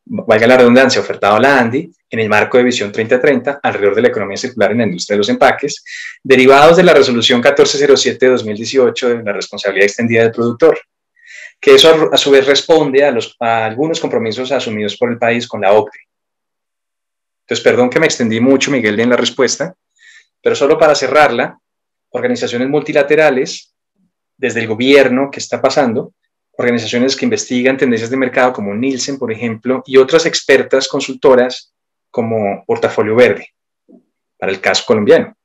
valga la redundancia, ofertado la ANDI en el marco de Visión 3030 alrededor de la economía circular en la industria de los empaques, derivados de la resolución 1407 de 2018 de la responsabilidad extendida del productor, que eso a su vez responde a algunos compromisos asumidos por el país con la OCDE. Entonces, perdón que me extendí mucho, Miguel, en la respuesta, pero solo para cerrarla, organizaciones multilaterales, desde el gobierno, ¿qué está pasando? Organizaciones que investigan tendencias de mercado como Nielsen, por ejemplo, y otras expertas consultoras como Portafolio Verde, para el caso colombiano.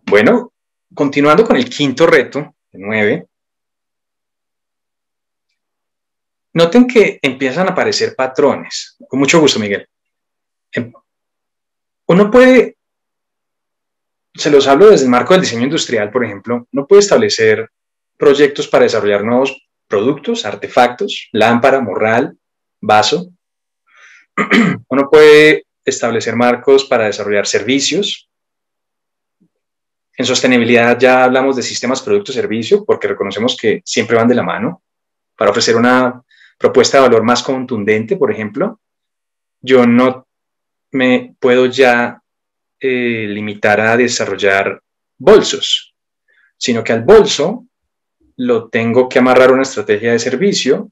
Bueno, continuando con el quinto reto, de 9, noten que empiezan a aparecer patrones. Con mucho gusto, Miguel. Uno puede, se los hablo desde el marco del diseño industrial, por ejemplo, uno puede establecer proyectos para desarrollar nuevos productos, artefactos, lámpara, morral, vaso. Uno puede establecer marcos para desarrollar servicios. En sostenibilidad ya hablamos de sistemas producto-servicio porque reconocemos que siempre van de la mano. Para ofrecer una propuesta de valor más contundente, por ejemplo, yo no me puedo ya limitar a desarrollar bolsos, sino que al bolso lo tengo que amarrar a una estrategia de servicio,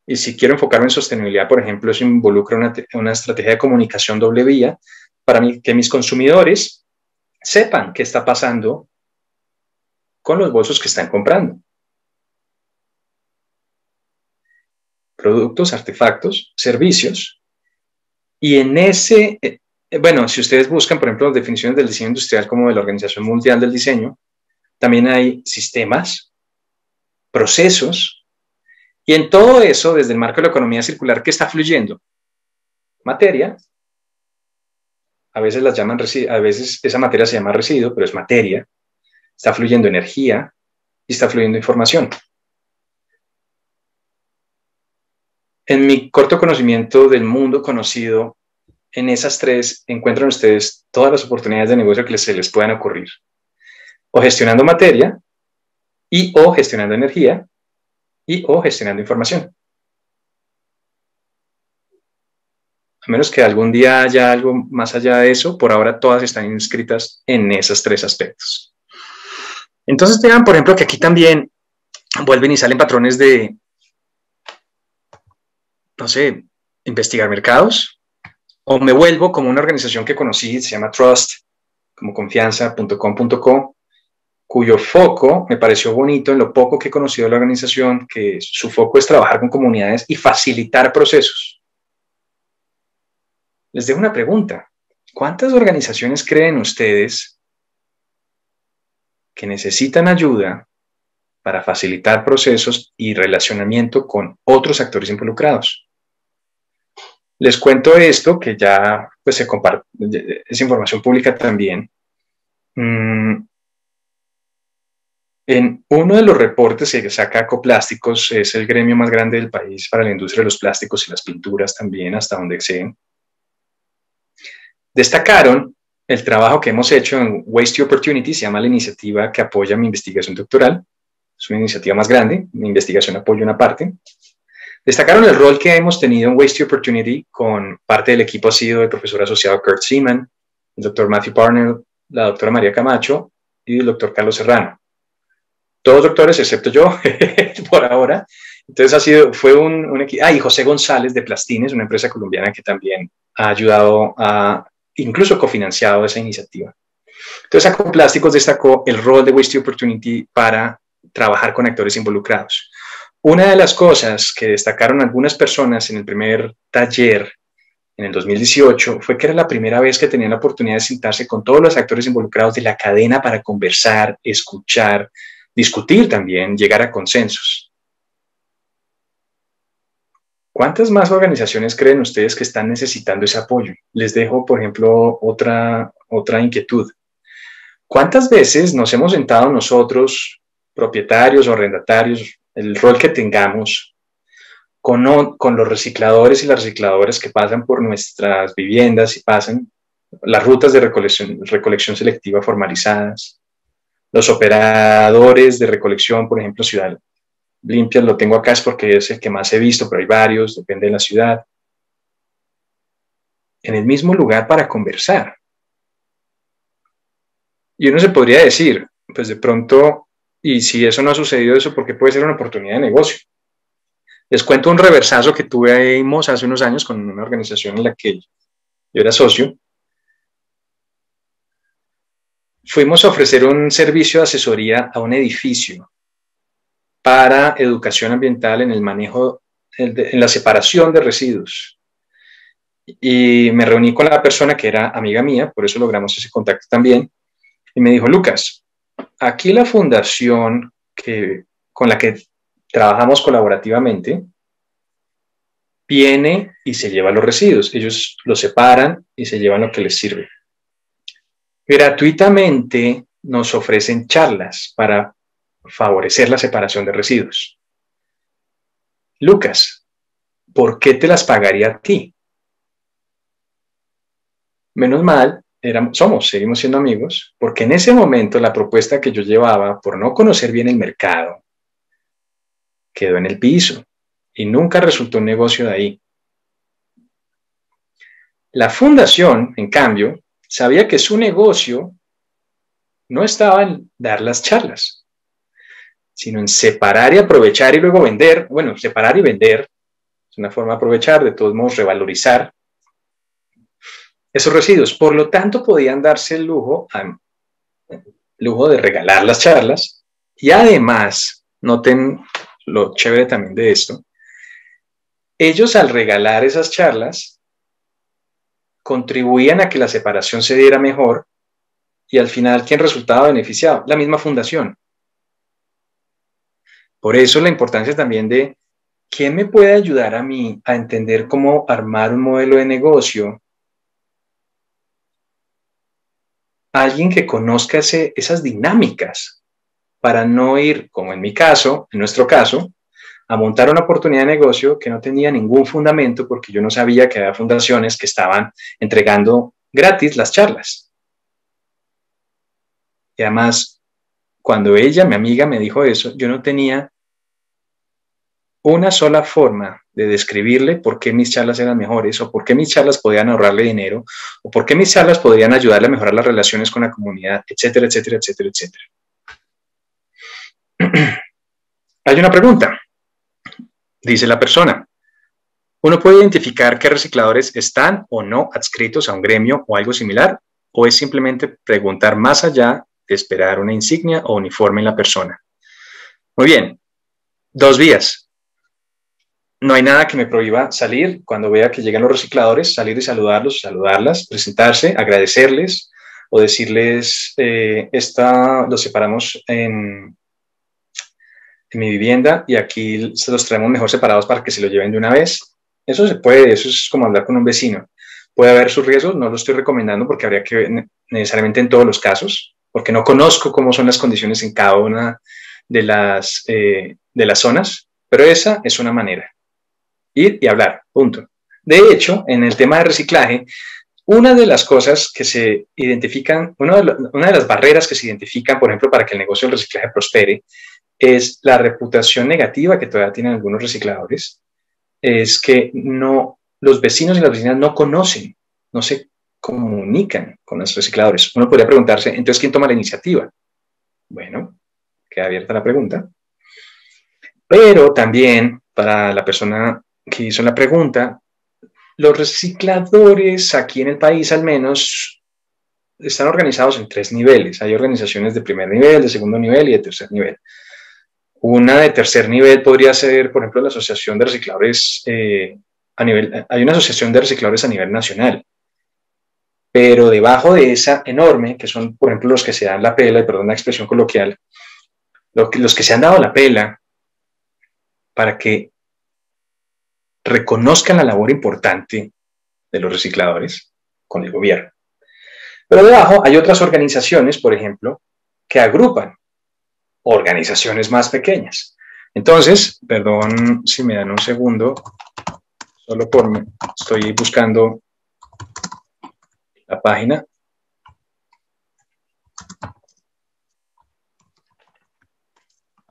y si quiero enfocarme en sostenibilidad, por ejemplo, eso involucra una estrategia de comunicación doble vía para que mis consumidores sepan qué está pasando con los bolsos que están comprando. Productos, artefactos, servicios, y en ese, bueno, si ustedes buscan, por ejemplo, definiciones del diseño industrial como de la Organización Mundial del Diseño, también hay sistemas, procesos, y en todo eso, desde el marco de la economía circular, ¿qué está fluyendo? Materia, a veces las llaman residuo, a veces esa materia se llama residuo, pero es materia, está fluyendo energía y está fluyendo información. En mi corto conocimiento del mundo conocido, en esas tres encuentran ustedes todas las oportunidades de negocio que se les puedan ocurrir. O gestionando materia, o gestionando energía, o gestionando información. A menos que algún día haya algo más allá de eso, por ahora todas están inscritas en esos tres aspectos. Entonces vean, por ejemplo, que aquí también vuelven y salen patrones de, no sé, investigar mercados, o me vuelvo como una organización que conocí, se llama Trust, como confianza.com.co, cuyo foco me pareció bonito en lo poco que he conocido de la organización, que su foco es trabajar con comunidades y facilitar procesos. Les dejo una pregunta. ¿Cuántas organizaciones creen ustedes que necesitan ayuda para facilitar procesos y relacionamiento con otros actores involucrados? Les cuento esto, que ya pues, se comparte, es información pública también. En uno de los reportes que saca Ecoplásticos, es el gremio más grande del país para la industria de los plásticos y las pinturas también, hasta donde exceden. Destacaron el trabajo que hemos hecho en Waste Opportunity, se llama la iniciativa que apoya mi investigación doctoral. Es una iniciativa más grande, mi investigación apoya una parte. Destacaron el rol que hemos tenido en Waste Opportunity, con parte del equipo ha sido el profesor asociado Kurt Seaman, el doctor Matthew Parnell, la doctora María Camacho y el doctor Carlos Serrano. Todos doctores, excepto yo, por ahora. Entonces fue un equipo. Y José González de Plastines, una empresa colombiana que también ha ayudado incluso cofinanciado esa iniciativa. Entonces, Acoplásticos destacó el rol de Waste Opportunity para trabajar con actores involucrados. Una de las cosas que destacaron algunas personas en el primer taller en el 2018 fue que era la primera vez que tenían la oportunidad de sentarse con todos los actores involucrados de la cadena para conversar, escuchar, discutir también, llegar a consensos. ¿Cuántas más organizaciones creen ustedes que están necesitando ese apoyo? Les dejo, por ejemplo, otra inquietud. ¿Cuántas veces nos hemos sentado nosotros, propietarios o arrendatarios, el rol que tengamos, con los recicladores y las recicladoras que pasan por nuestras viviendas y pasan las rutas de recolección selectiva formalizadas, los operadores de recolección, por ejemplo, Ciudad Limpia, lo tengo acá es porque es el que más he visto, pero hay varios, depende de la ciudad, en el mismo lugar para conversar? Y uno se podría decir, pues de pronto, y si eso no ha sucedido, eso porque puede ser una oportunidad de negocio. Les cuento un reversazo que tuvimos hace unos años con una organización en la que yo era socio. Fuimos a ofrecer un servicio de asesoría a un edificio para educación ambiental en el manejo, en la separación de residuos. Y me reuní con la persona que era amiga mía, por eso logramos ese contacto también, y me dijo, Lucas, aquí la fundación con la que trabajamos colaborativamente viene y se lleva los residuos. Ellos los separan y se llevan lo que les sirve. Gratuitamente nos ofrecen charlas para favorecer la separación de residuos. Lucas, ¿por qué te las pagaría a ti? Menos mal, seguimos siendo amigos, porque en ese momento la propuesta que yo llevaba, por no conocer bien el mercado, quedó en el piso y nunca resultó un negocio de ahí. La fundación, en cambio, sabía que su negocio no estaba en dar las charlas, sino en separar y aprovechar y luego vender. Bueno, separar y vender es una forma de aprovechar, de todos modos revalorizar esos residuos. Por lo tanto, podían darse el lujo de regalar las charlas y además, noten lo chévere también de esto, ellos al regalar esas charlas contribuían a que la separación se diera mejor y al final, ¿quién resultaba beneficiado? La misma fundación. Por eso la importancia también de quién me puede ayudar a mí a entender cómo armar un modelo de negocio. Alguien que conozca esas dinámicas para no ir, como en mi caso, en nuestro caso, a montar una oportunidad de negocio que no tenía ningún fundamento porque yo no sabía que había fundaciones que estaban entregando gratis las charlas. Y además, cuando ella, mi amiga, me dijo eso, yo no tenía una sola forma de describirle por qué mis charlas eran mejores o por qué mis charlas podían ahorrarle dinero o por qué mis charlas podrían ayudarle a mejorar las relaciones con la comunidad, etcétera, etcétera, etcétera, etcétera. Hay una pregunta. Dice la persona, ¿uno puede identificar qué recicladores están o no adscritos a un gremio o algo similar? ¿O es simplemente preguntar más allá de esperar una insignia o uniforme en la persona? Muy bien, 2 vías. No hay nada que me prohíba salir cuando vea que llegan los recicladores, salir y saludarlos, saludarlas, presentarse, agradecerles o decirles, los separamos en mi vivienda y aquí se los traemos mejor separados para que se lo lleven de una vez. Eso se puede, eso es como hablar con un vecino. Puede haber sus riesgos, no lo estoy recomendando porque habría que ver necesariamente en todos los casos, porque no conozco cómo son las condiciones en cada una de las zonas, pero esa es una manera. Ir y hablar, punto. De hecho, en el tema de reciclaje, una de las cosas que se identifican, una de las barreras que se identifican, por ejemplo, para que el negocio del reciclaje prospere, es la reputación negativa que todavía tienen algunos recicladores es que los vecinos y las vecinas no conocen, no se comunican con los recicladores. Uno podría preguntarse, entonces, ¿quién toma la iniciativa? Bueno, queda abierta la pregunta. Pero también, para la persona que hizo la pregunta, los recicladores aquí en el país al menos están organizados en 3 niveles. Hay organizaciones de primer nivel, de segundo nivel y de tercer nivel. Una de tercer nivel podría ser, por ejemplo, la Asociación de Recicladores hay una asociación de recicladores a nivel nacional, pero debajo de esa enorme, que son, por ejemplo, los que se dan la pela, y perdón la expresión coloquial, los que se han dado la pela para que reconozcan la labor importante de los recicladores con el gobierno. Pero debajo hay otras organizaciones, por ejemplo, que agrupan organizaciones más pequeñas. Entonces, perdón si me dan un segundo, estoy buscando la página.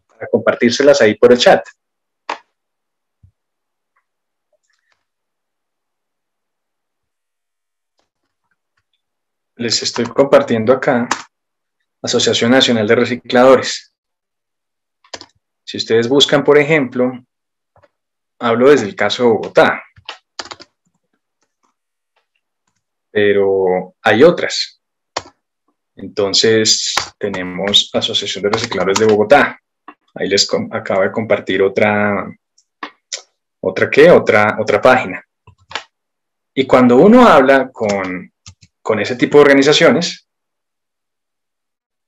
Para compartírselas ahí por el chat. Les estoy compartiendo acá Asociación Nacional de Recicladores. Si ustedes buscan, por ejemplo, hablo desde el caso de Bogotá, pero hay otras. Entonces, tenemos Asociación de Recicladores de Bogotá. Ahí les acabo de compartir otra página. Y cuando uno habla con ese tipo de organizaciones,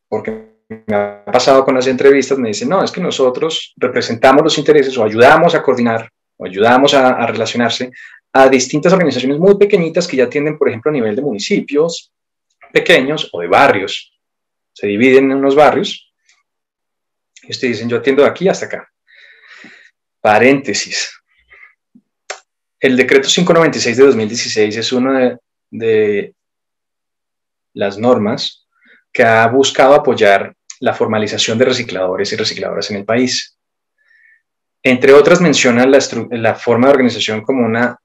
porque me ha pasado con las entrevistas, me dicen, no, es que nosotros representamos los intereses o ayudamos a coordinar o ayudamos a relacionarse a distintas organizaciones muy pequeñitas que ya atienden, por ejemplo, a nivel de municipios pequeños o de barrios. Se dividen en unos barrios y ustedes dicen, yo atiendo de aquí hasta acá. Paréntesis. El decreto 596 de 2016 es una de las normas que ha buscado apoyar la formalización de recicladores y recicladoras en el país. Entre otras, menciona la forma de organización como una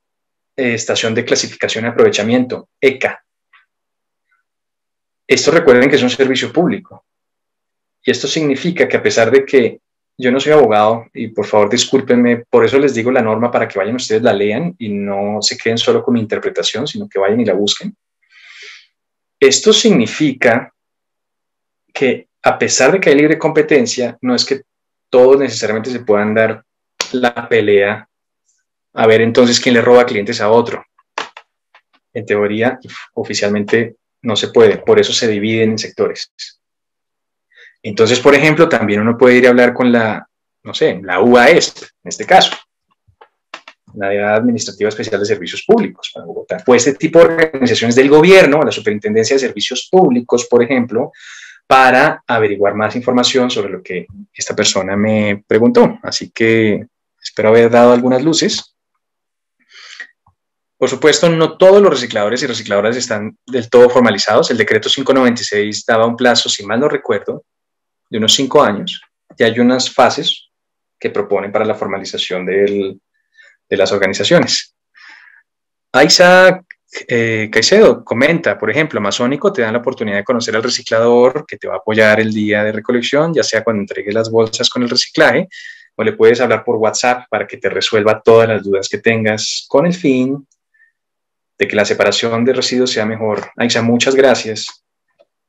estación de clasificación y aprovechamiento, ECA. Esto recuerden que es un servicio público. Y esto significa que a pesar de que yo no soy abogado, y por favor discúlpenme, por eso les digo la norma para que vayan ustedes, la lean y no se queden solo con mi interpretación, sino que vayan y la busquen. Esto significa que a pesar de que hay libre competencia, no es que todos necesariamente se puedan dar la pelea a ver entonces quién le roba clientes a otro. En teoría, oficialmente no se puede, por eso se dividen en sectores. Entonces, por ejemplo, también uno puede ir a hablar con la UAESP, en este caso, la Unidad Administrativa Especial de Servicios Públicos para Bogotá. Pues este tipo de organizaciones del gobierno, la Superintendencia de Servicios Públicos, por ejemplo, para averiguar más información sobre lo que esta persona me preguntó. Así que espero haber dado algunas luces. Por supuesto, no todos los recicladores y recicladoras están del todo formalizados. El decreto 596 daba un plazo, si mal no recuerdo, de unos 5 años. Y hay unas fases que proponen para la formalización de las organizaciones. Isaac Caicedo comenta, por ejemplo, Amazónico te dan la oportunidad de conocer al reciclador que te va a apoyar el día de recolección, ya sea cuando entregues las bolsas con el reciclaje, o le puedes hablar por WhatsApp para que te resuelva todas las dudas que tengas con el fin de que la separación de residuos sea mejor. Isaac, muchas gracias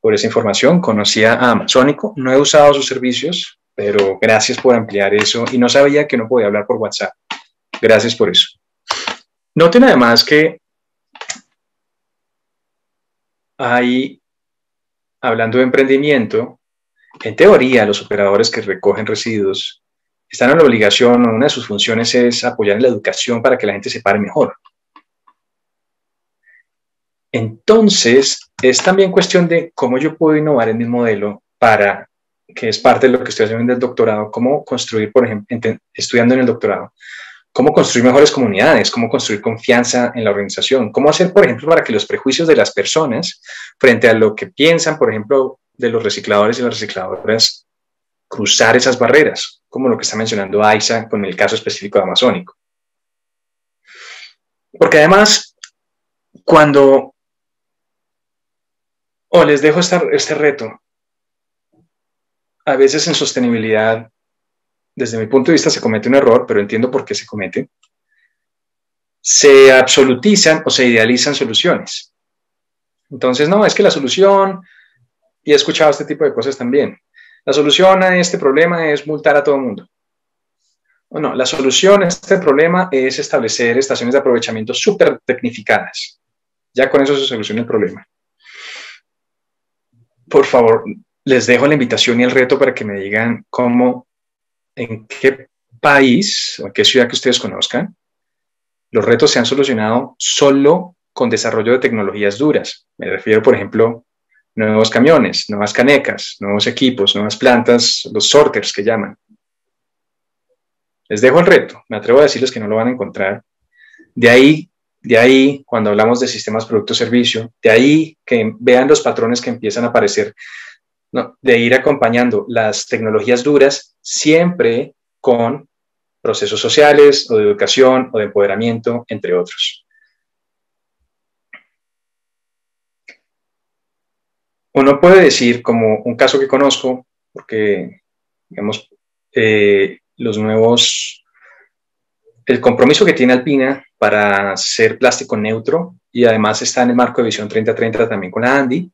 por esa información. Conocía a Amazónico, no he usado sus servicios, pero gracias por ampliar eso y no sabía que no podía hablar por WhatsApp. Gracias por eso. Noten además que hablando de emprendimiento, en teoría los operadores que recogen residuos están en la obligación, una de sus funciones es apoyar en la educación para que la gente separe mejor. Entonces, es también cuestión de cómo yo puedo innovar en mi modelo para, que es parte de lo que estoy haciendo en el doctorado, cómo construir, por ejemplo, estudiando en el doctorado, cómo construir mejores comunidades, cómo construir confianza en la organización, cómo hacer, por ejemplo, para que los prejuicios de las personas frente a lo que piensan, por ejemplo, de los recicladores y las recicladoras, cruzar esas barreras, como lo que está mencionando Aiza con el caso específico de Amazónico. Porque además, cuando les dejo este reto, a veces en sostenibilidad, desde mi punto de vista se comete un error, pero entiendo por qué se comete. Se absolutizan o se idealizan soluciones. Entonces, no, es que la solución, y he escuchado este tipo de cosas también, la solución a este problema es multar a todo el mundo. O no, la solución a este problema es establecer estaciones de aprovechamiento súper tecnificadas. Ya con eso se soluciona el problema. Por favor, les dejo la invitación y el reto para que me digan cómo, en qué país o en qué ciudad que ustedes conozcan, los retos se han solucionado solo con desarrollo de tecnologías duras. Me refiero, por ejemplo, nuevos camiones, nuevas canecas, nuevos equipos, nuevas plantas, los sorters que llaman. Les dejo el reto, me atrevo a decirles que no lo van a encontrar. De ahí, cuando hablamos de sistemas producto-servicio, de ahí que vean los patrones que empiezan a aparecer, ¿no? De ir acompañando las tecnologías duras siempre con procesos sociales o de educación o de empoderamiento, entre otros. Uno puede decir, como un caso que conozco, porque, digamos, el compromiso que tiene Alpina para ser plástico neutro, y además está en el marco de Visión 3030 también con la ANDI,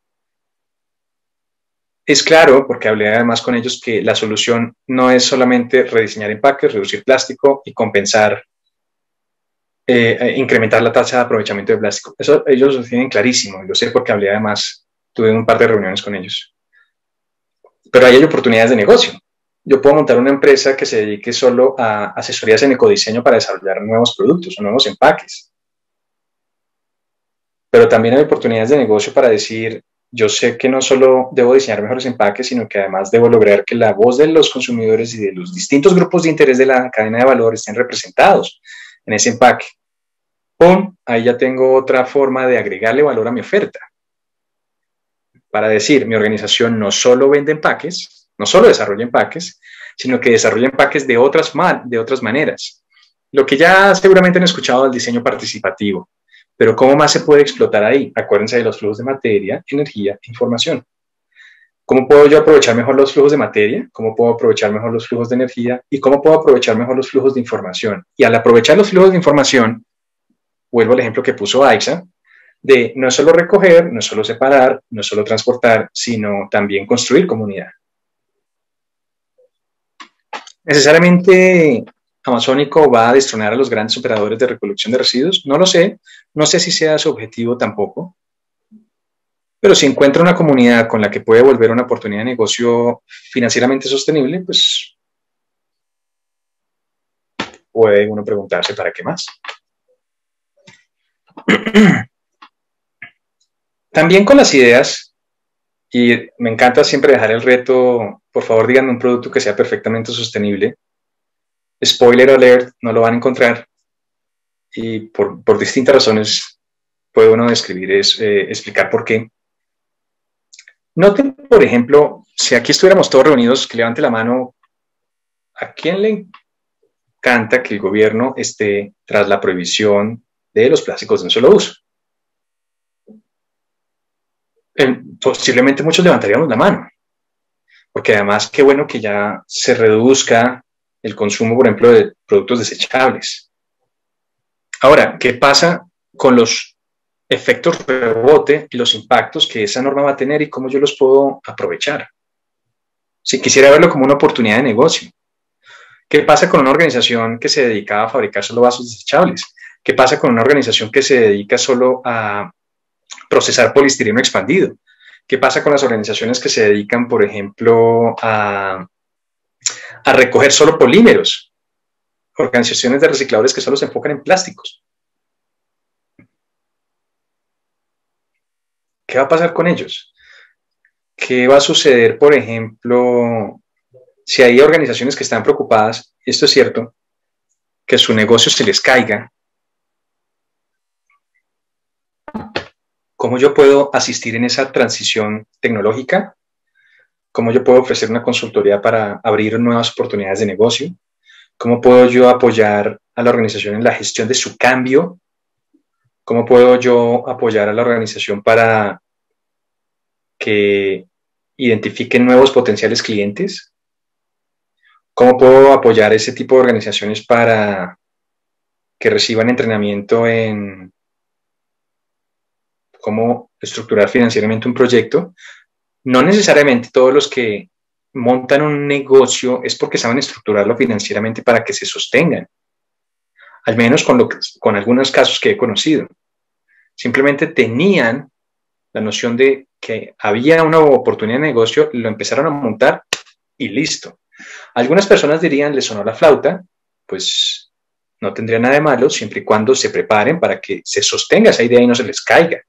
es claro, porque hablé además con ellos, que la solución no es solamente rediseñar empaques, reducir plástico y compensar, incrementar la tasa de aprovechamiento de plástico. Eso ellos lo tienen clarísimo, lo sé porque hablé además, tuve un par de reuniones con ellos. Pero ahí hay oportunidades de negocio. Yo puedo montar una empresa que se dedique solo a asesorías en ecodiseño para desarrollar nuevos productos o nuevos empaques. Pero también hay oportunidades de negocio para decir, yo sé que no solo debo diseñar mejores empaques, sino que además debo lograr que la voz de los consumidores y de los distintos grupos de interés de la cadena de valor estén representados en ese empaque. ¡Pum! Ahí ya tengo otra forma de agregarle valor a mi oferta. Para decir, mi organización no solo vende empaques, no solo desarrolla empaques, sino que desarrolla empaques de otras maneras. Lo que ya seguramente han escuchado del diseño participativo. Pero ¿cómo más se puede explotar ahí? Acuérdense de los flujos de materia, energía e información. ¿Cómo puedo yo aprovechar mejor los flujos de materia? ¿Cómo puedo aprovechar mejor los flujos de energía? ¿Y cómo puedo aprovechar mejor los flujos de información? Y al aprovechar los flujos de información, vuelvo al ejemplo que puso Aixa, de no solo recoger, no solo separar, no solo transportar, sino también construir comunidad. ¿Necesariamente Amazónico va a destronar a los grandes operadores de recolección de residuos? No lo sé, no sé si sea su objetivo tampoco, pero si encuentra una comunidad con la que puede volver una oportunidad de negocio financieramente sostenible, pues puede uno preguntarse ¿para qué más? También con las ideas, y me encanta siempre dejar el reto, por favor díganme un producto que sea perfectamente sostenible. Spoiler alert, no lo van a encontrar, y por distintas razones puede uno explicar por qué. Noten, por ejemplo, si aquí estuviéramos todos reunidos, que levante la mano, ¿a quién le encanta que el gobierno esté tras la prohibición de los plásticos de un solo uso? Posiblemente muchos levantaríamos la mano, porque además qué bueno que ya se reduzca el consumo, por ejemplo, de productos desechables. Ahora, ¿qué pasa con los efectos rebote y los impactos que esa norma va a tener y cómo yo los puedo aprovechar? Si quisiera verlo como una oportunidad de negocio. ¿Qué pasa con una organización que se dedica a fabricar solo vasos desechables? ¿Qué pasa con una organización que se dedica solo a procesar poliestireno expandido? ¿Qué pasa con las organizaciones que se dedican, por ejemplo, a recoger solo polímeros? Organizaciones de recicladores que solo se enfocan en plásticos. ¿Qué va a pasar con ellos? ¿Qué va a suceder, por ejemplo, si hay organizaciones que están preocupadas, y esto es cierto, que su negocio se les caiga? ¿Cómo yo puedo asistir en esa transición tecnológica? ¿Cómo yo puedo ofrecer una consultoría para abrir nuevas oportunidades de negocio? ¿Cómo puedo yo apoyar a la organización en la gestión de su cambio ¿Cómo puedo yo apoyar a la organización para que identifiquen nuevos potenciales clientes? ¿Cómo puedo apoyar a ese tipo de organizaciones para que reciban entrenamiento en cómo estructurar financieramente un proyecto? No necesariamente todos los que montan un negocio es porque saben estructurarlo financieramente para que se sostengan, al menos con algunos casos que he conocido. Simplemente tenían la noción de que había una oportunidad de negocio, lo empezaron a montar y listo. Algunas personas dirían, les sonó la flauta, pues no tendría nada de malo siempre y cuando se preparen para que se sostenga esa idea y no se les caiga.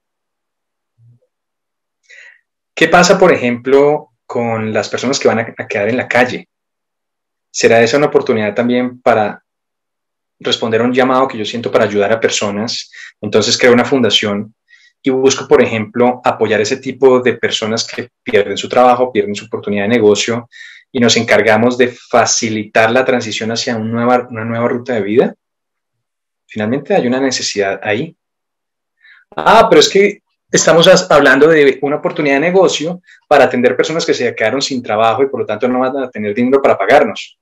¿Qué pasa, por ejemplo, con las personas que van a quedar en la calle? ¿Será esa una oportunidad también para responder a un llamado que yo siento para ayudar a personas? Entonces creo una fundación y busco, por ejemplo, apoyar ese tipo de personas que pierden su trabajo, pierden su oportunidad de negocio y nos encargamos de facilitar la transición hacia una nueva ruta de vida. Finalmente hay una necesidad ahí. Pero es que estamos hablando de una oportunidad de negocio para atender personas que se quedaron sin trabajo y por lo tanto no van a tener dinero para pagarnos.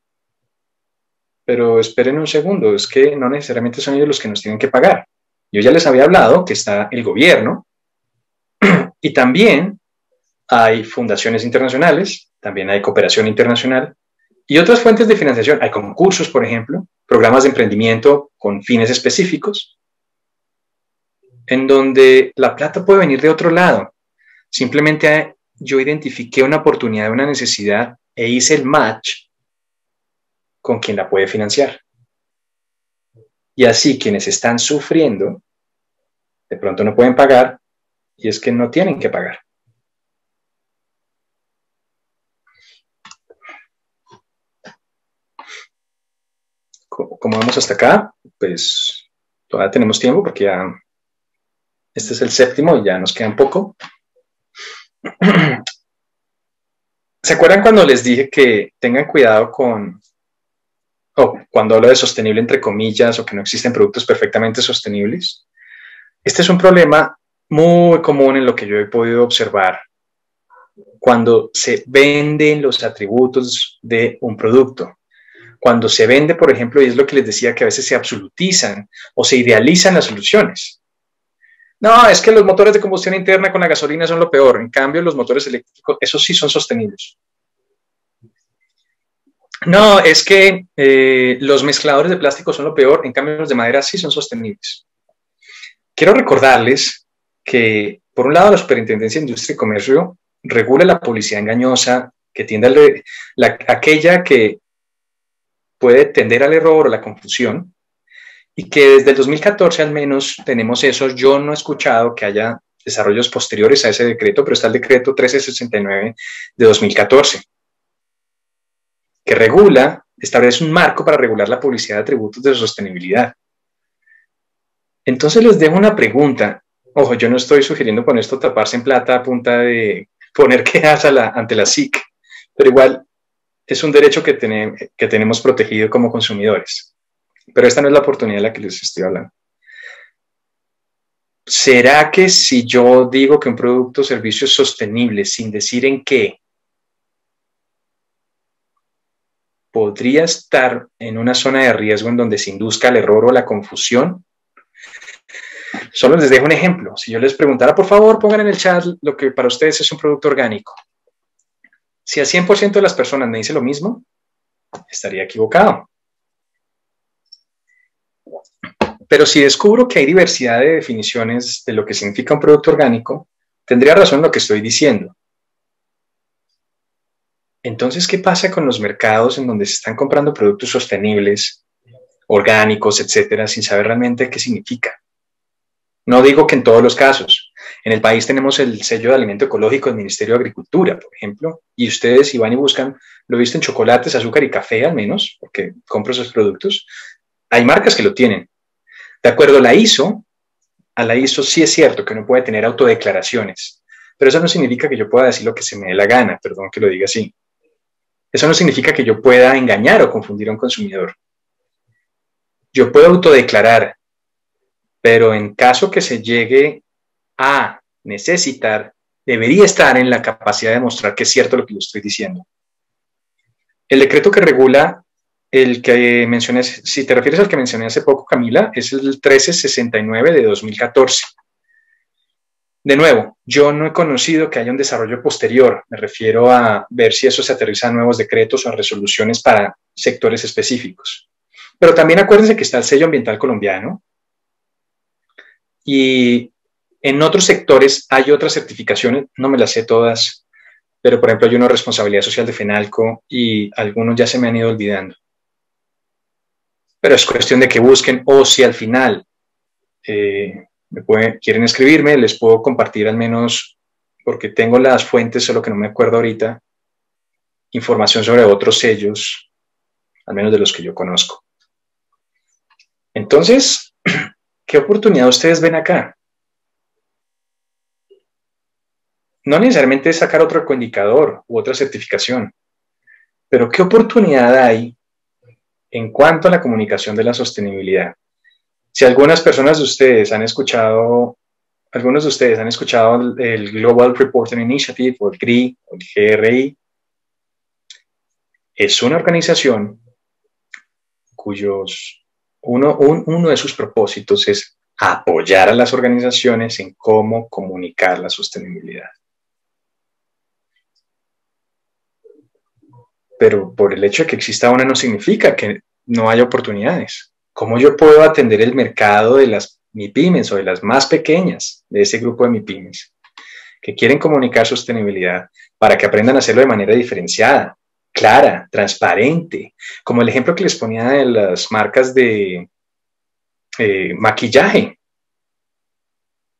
Pero esperen un segundo, es que no necesariamente son ellos los que nos tienen que pagar. Yo ya les había hablado que está el gobierno y también hay fundaciones internacionales, también hay cooperación internacional y otras fuentes de financiación. Hay concursos, por ejemplo, programas de emprendimiento con fines específicos, en donde la plata puede venir de otro lado. Simplemente yo identifiqué una oportunidad, una necesidad e hice el match con quien la puede financiar. Y así quienes están sufriendo, de pronto no pueden pagar, y es que no tienen que pagar. Como vamos hasta acá, pues todavía tenemos tiempo porque ya este es el 7º y ya nos queda un poco. ¿Se acuerdan cuando les dije que tengan cuidado cuando hablo de sostenible entre comillas o que no existen productos perfectamente sostenibles? Este es un problema muy común en lo que yo he podido observar cuando se venden los atributos de un producto. Cuando se vende, por ejemplo, y es lo que les decía, que a veces se absolutizan o se idealizan las soluciones. No, es que los motores de combustión interna con la gasolina son lo peor. En cambio, los motores eléctricos, esos sí son sostenibles. No, es que los mezcladores de plástico son lo peor. En cambio, los de madera sí son sostenibles. Quiero recordarles que, por un lado, la Superintendencia de Industria y Comercio regula la publicidad engañosa que tiende aquella que puede tender al error o la confusión, y que desde el 2014 al menos tenemos eso. Yo no he escuchado que haya desarrollos posteriores a ese decreto, pero está el decreto 1369 de 2014, que establece un marco para regular la publicidad de atributos de sostenibilidad. Entonces les dejo una pregunta. Ojo, yo no estoy sugiriendo con esto taparse en plata a punta de poner quejas ante la SIC, pero igual es un derecho que tenemos protegido como consumidores. Pero esta no es la oportunidad de la que les estoy hablando. ¿Será que si yo digo que un producto o servicio es sostenible sin decir en qué, podría estar en una zona de riesgo en donde se induzca el error o la confusión? Solo les dejo un ejemplo. Si yo les preguntara, por favor, pongan en el chat lo que para ustedes es un producto orgánico. Si al 100% de las personas me dice lo mismo, estaría equivocado. Pero si descubro que hay diversidad de definiciones de lo que significa un producto orgánico, tendría razón en lo que estoy diciendo. Entonces, ¿qué pasa con los mercados en donde se están comprando productos sostenibles, orgánicos, etcétera, sin saber realmente qué significa? No digo que en todos los casos. En el país tenemos el sello de alimento ecológico del Ministerio de Agricultura, por ejemplo, y ustedes si van y buscan, lo he visto en chocolates, azúcar y café al menos, porque compro esos productos, hay marcas que lo tienen. De acuerdo a la ISO sí es cierto que uno puede tener autodeclaraciones, pero eso no significa que yo pueda decir lo que se me dé la gana, perdón que lo diga así. Eso no significa que yo pueda engañar o confundir a un consumidor. Yo puedo autodeclarar pero en caso que se llegue a necesitar, debería estar en la capacidad de mostrar que es cierto lo que yo estoy diciendo. El decreto que regula el que mencioné, si te refieres al que mencioné hace poco, Camila, es el 1369 de 2014. De nuevo, yo no he conocido que haya un desarrollo posterior, me refiero a ver si eso se aterriza a nuevos decretos o a resoluciones para sectores específicos. Pero también acuérdense que está el sello ambiental colombiano y en otros sectores hay otras certificaciones, no me las sé todas, pero por ejemplo hay una responsabilidad social de FENALCO y algunos ya se me han ido olvidando. Pero es cuestión de que busquen, o si al final quieren escribirme, les puedo compartir al menos, porque tengo las fuentes, solo que no me acuerdo ahorita, información sobre otros sellos, al menos de los que yo conozco. Entonces, ¿qué oportunidad ustedes ven acá? No necesariamente es sacar otro ecoindicador u otra certificación, pero ¿qué oportunidad hay en cuanto a la comunicación de la sostenibilidad? Si algunas personas de ustedes han escuchado, el Global Reporting Initiative o el GRI o el GRI, es una organización cuyos uno de sus propósitos es apoyar a las organizaciones en cómo comunicar la sostenibilidad. Pero por el hecho de que exista una no significa que no haya oportunidades. ¿Cómo yo puedo atender el mercado de las MIPYMES o de las más pequeñas de ese grupo de MIPYMES que quieren comunicar sostenibilidad para que aprendan a hacerlo de manera diferenciada, clara, transparente? Como el ejemplo que les ponía de las marcas de maquillaje.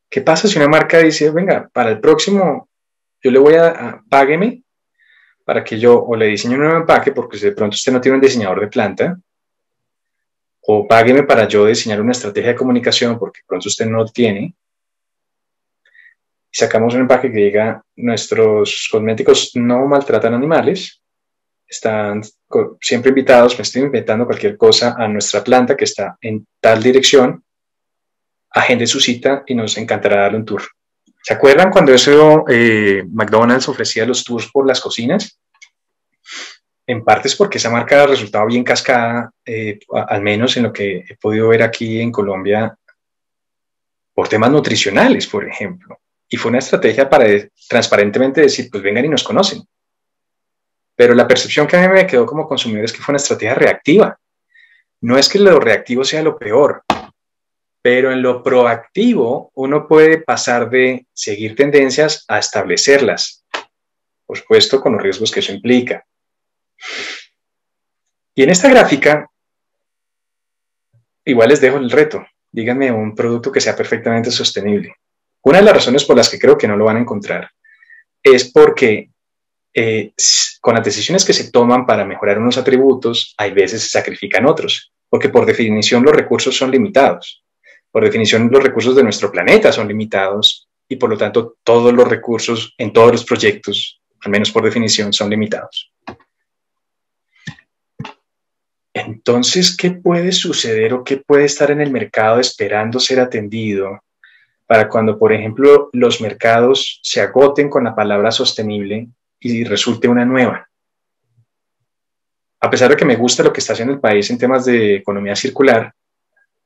¿Qué pasa si una marca dice, venga, para el próximo yo le voy págueme para que yo o le diseñe un nuevo empaque porque de pronto usted no tiene un diseñador de planta, o págueme para yo diseñar una estrategia de comunicación porque de pronto usted no lo tiene, y sacamos un empaque que diga, nuestros cosméticos no maltratan animales, están siempre invitados, me estoy inventando cualquier cosa, a nuestra planta que está en tal dirección, agende su cita y nos encantará darle un tour. ¿Se acuerdan cuando McDonald's ofrecía los tours por las cocinas? En parte es porque esa marca ha resultado bien cascada, al menos en lo que he podido ver aquí en Colombia, por temas nutricionales, por ejemplo. Y fue una estrategia para transparentemente decir, pues vengan y nos conocen. Pero la percepción que a mí me quedó como consumidor es que fue una estrategia reactiva. No es que lo reactivo sea lo peor, pero en lo proactivo uno puede pasar de seguir tendencias a establecerlas. Por supuesto, con los riesgos que eso implica. Y en esta gráfica, igual les dejo el reto. Díganme un producto que sea perfectamente sostenible. Una de las razones por las que creo que no lo van a encontrar es porque con las decisiones que se toman para mejorar unos atributos, hay veces se sacrifican otros, porque por definición los recursos son limitados. Por definición los recursos de nuestro planeta son limitados y por lo tanto todos los recursos en todos los proyectos, al menos por definición, son limitados. Entonces, ¿qué puede suceder o qué puede estar en el mercado esperando ser atendido para cuando, por ejemplo, los mercados se agoten con la palabra sostenible y resulte una nueva? A pesar de que me gusta lo que está haciendo el país en temas de economía circular,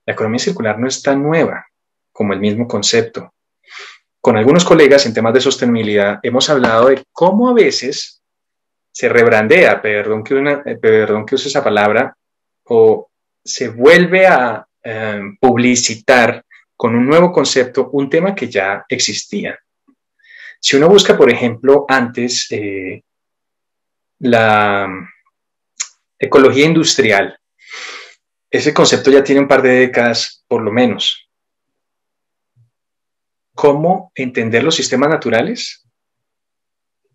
la economía circular no es tan nueva como el mismo concepto. Con algunos colegas en temas de sostenibilidad hemos hablado de cómo a veces se rebrandea, perdón que use esa palabra, o se vuelve a publicitar con un nuevo concepto un tema que ya existía. Si uno busca, por ejemplo, antes la ecología industrial, ese concepto ya tiene un par de décadas, por lo menos. ¿Cómo entender los sistemas naturales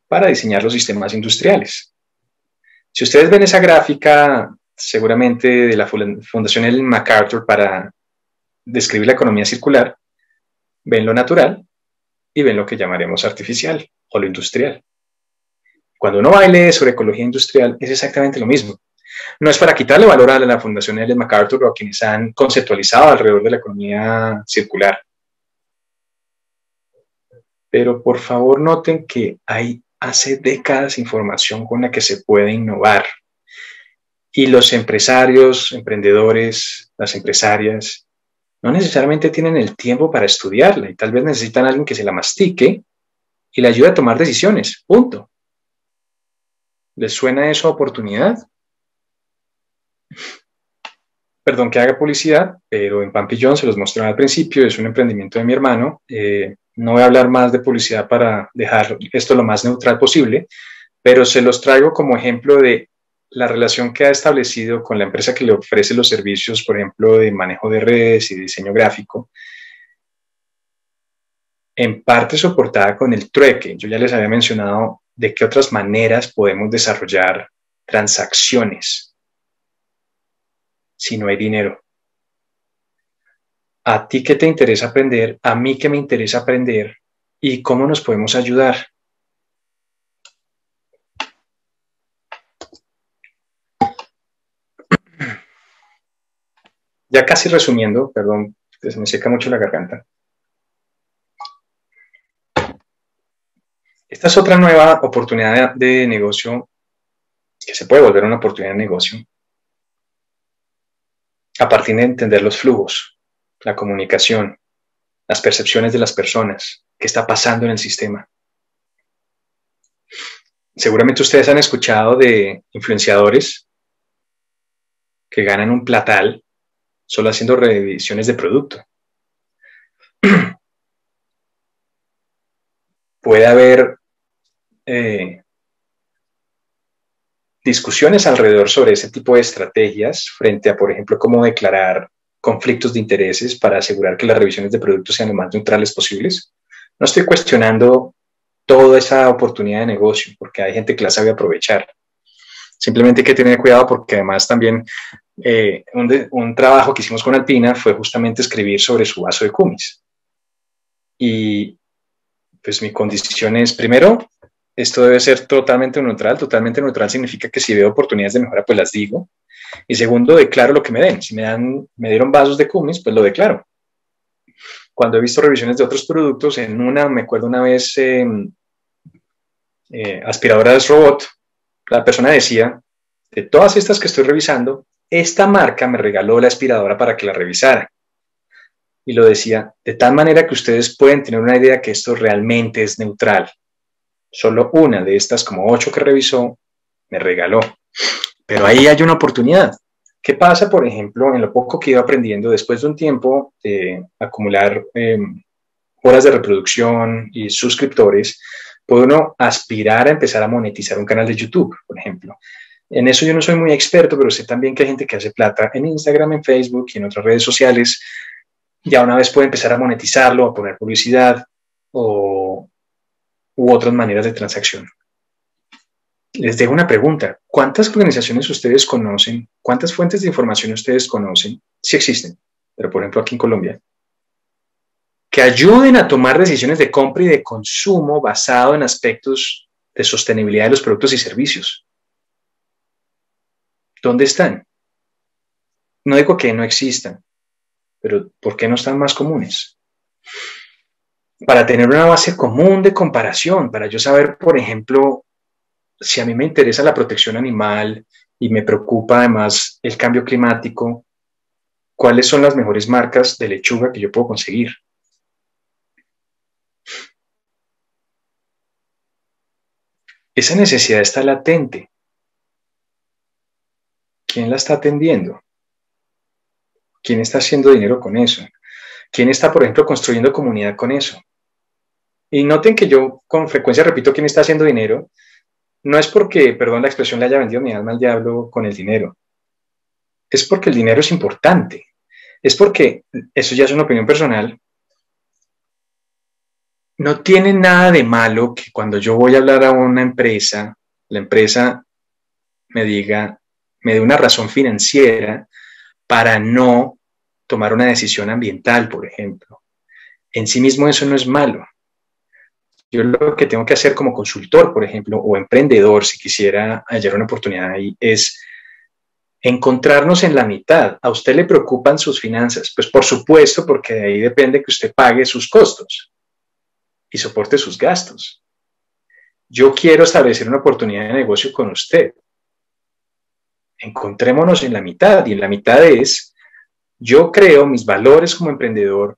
para diseñar los sistemas industriales? Si ustedes ven esa gráfica, seguramente de la Fundación Ellen MacArthur para describir la economía circular, ven lo natural y ven lo que llamaremos artificial o lo industrial. Cuando uno va y lee sobre ecología industrial, es exactamente lo mismo. No es para quitarle valor a la Fundación Ellen MacArthur o a quienes han conceptualizado alrededor de la economía circular. Pero por favor noten que hay hace décadas información con la que se puede innovar. Y los empresarios, emprendedores, las empresarias, no necesariamente tienen el tiempo para estudiarla y tal vez necesitan a alguien que se la mastique y le ayude a tomar decisiones, punto. ¿Les suena eso a oportunidad? Perdón que haga publicidad, pero en Pampillón se los mostré al principio, es un emprendimiento de mi hermano. No voy a hablar más de publicidad para dejar esto lo más neutral posible, pero se los traigo como ejemplo de la relación que ha establecido con la empresa que le ofrece los servicios, por ejemplo, de manejo de redes y diseño gráfico, en parte soportada con el trueque. Yo ya les había mencionado de qué otras maneras podemos desarrollar transacciones si no hay dinero. ¿A ti qué te interesa aprender? ¿A mí qué me interesa aprender? ¿Y cómo nos podemos ayudar? Ya casi resumiendo, perdón, se me seca mucho la garganta. Esta es otra nueva oportunidad de negocio que se puede volver una oportunidad de negocio a partir de entender los flujos, la comunicación, las percepciones de las personas, qué está pasando en el sistema. Seguramente ustedes han escuchado de influenciadores que ganan un platal solo haciendo revisiones de producto. Puede haber discusiones alrededor sobre ese tipo de estrategias frente a, por ejemplo, cómo declarar conflictos de intereses para asegurar que las revisiones de productos sean lo más neutrales posibles. No estoy cuestionando toda esa oportunidad de negocio, porque hay gente que la sabe aprovechar. Simplemente hay que tener cuidado porque además también un trabajo que hicimos con Alpina fue justamente escribir sobre su vaso de kumis. Y pues mi condición es, primero, esto debe ser totalmente neutral. Totalmente neutral significa que si veo oportunidades de mejora, pues las digo. Y segundo, declaro lo que me den. Si me dieron vasos de kumis, pues lo declaro. Cuando he visto revisiones de otros productos, me acuerdo una vez, aspiradoras robot, la persona decía, de todas estas que estoy revisando, esta marca me regaló la aspiradora para que la revisara. Y lo decía de tal manera que ustedes pueden tener una idea que esto realmente es neutral. Solo una de estas, como 8 que revisó, me regaló. Pero ahí hay una oportunidad. ¿Qué pasa, por ejemplo, en lo poco que iba aprendiendo después de un tiempo de acumular horas de reproducción y suscriptores? Puede uno aspirar a empezar a monetizar un canal de YouTube, por ejemplo. En eso yo no soy muy experto, pero sé también que hay gente que hace plata en Instagram, en Facebook y en otras redes sociales. Ya una vez puede empezar a monetizarlo, a poner publicidad u otras maneras de transacción. Les dejo una pregunta. ¿Cuántas organizaciones ustedes conocen? ¿Cuántas fuentes de información ustedes conocen? Sí existen, pero por ejemplo aquí en Colombia, que ayuden a tomar decisiones de compra y de consumo basado en aspectos de sostenibilidad de los productos y servicios. ¿Dónde están? No digo que no existan, pero ¿por qué no están más comunes? Para tener una base común de comparación, para yo saber, por ejemplo, si a mí me interesa la protección animal y me preocupa además el cambio climático, ¿cuáles son las mejores marcas de lechuga que yo puedo conseguir? Esa necesidad está latente. ¿Quién la está atendiendo? ¿Quién está haciendo dinero con eso? ¿Quién está, por ejemplo, construyendo comunidad con eso? Y noten que yo con frecuencia repito quién está haciendo dinero. No es porque, perdón la expresión, le haya vendido mi alma al diablo con el dinero. Es porque el dinero es importante. Es porque, eso ya es una opinión personal, no tiene nada de malo que cuando yo voy a hablar a una empresa, la empresa me dé una razón financiera para no tomar una decisión ambiental, por ejemplo. En sí mismo eso no es malo. Yo lo que tengo que hacer como consultor, por ejemplo, o emprendedor, si quisiera hallar una oportunidad ahí, es encontrarnos en la mitad. ¿A usted le preocupan sus finanzas? Pues por supuesto, porque de ahí depende que usted pague sus costos y soporte sus gastos. Yo quiero establecer una oportunidad de negocio con usted. Encontrémonos en la mitad, y en la mitad es, yo creo, mis valores como emprendedor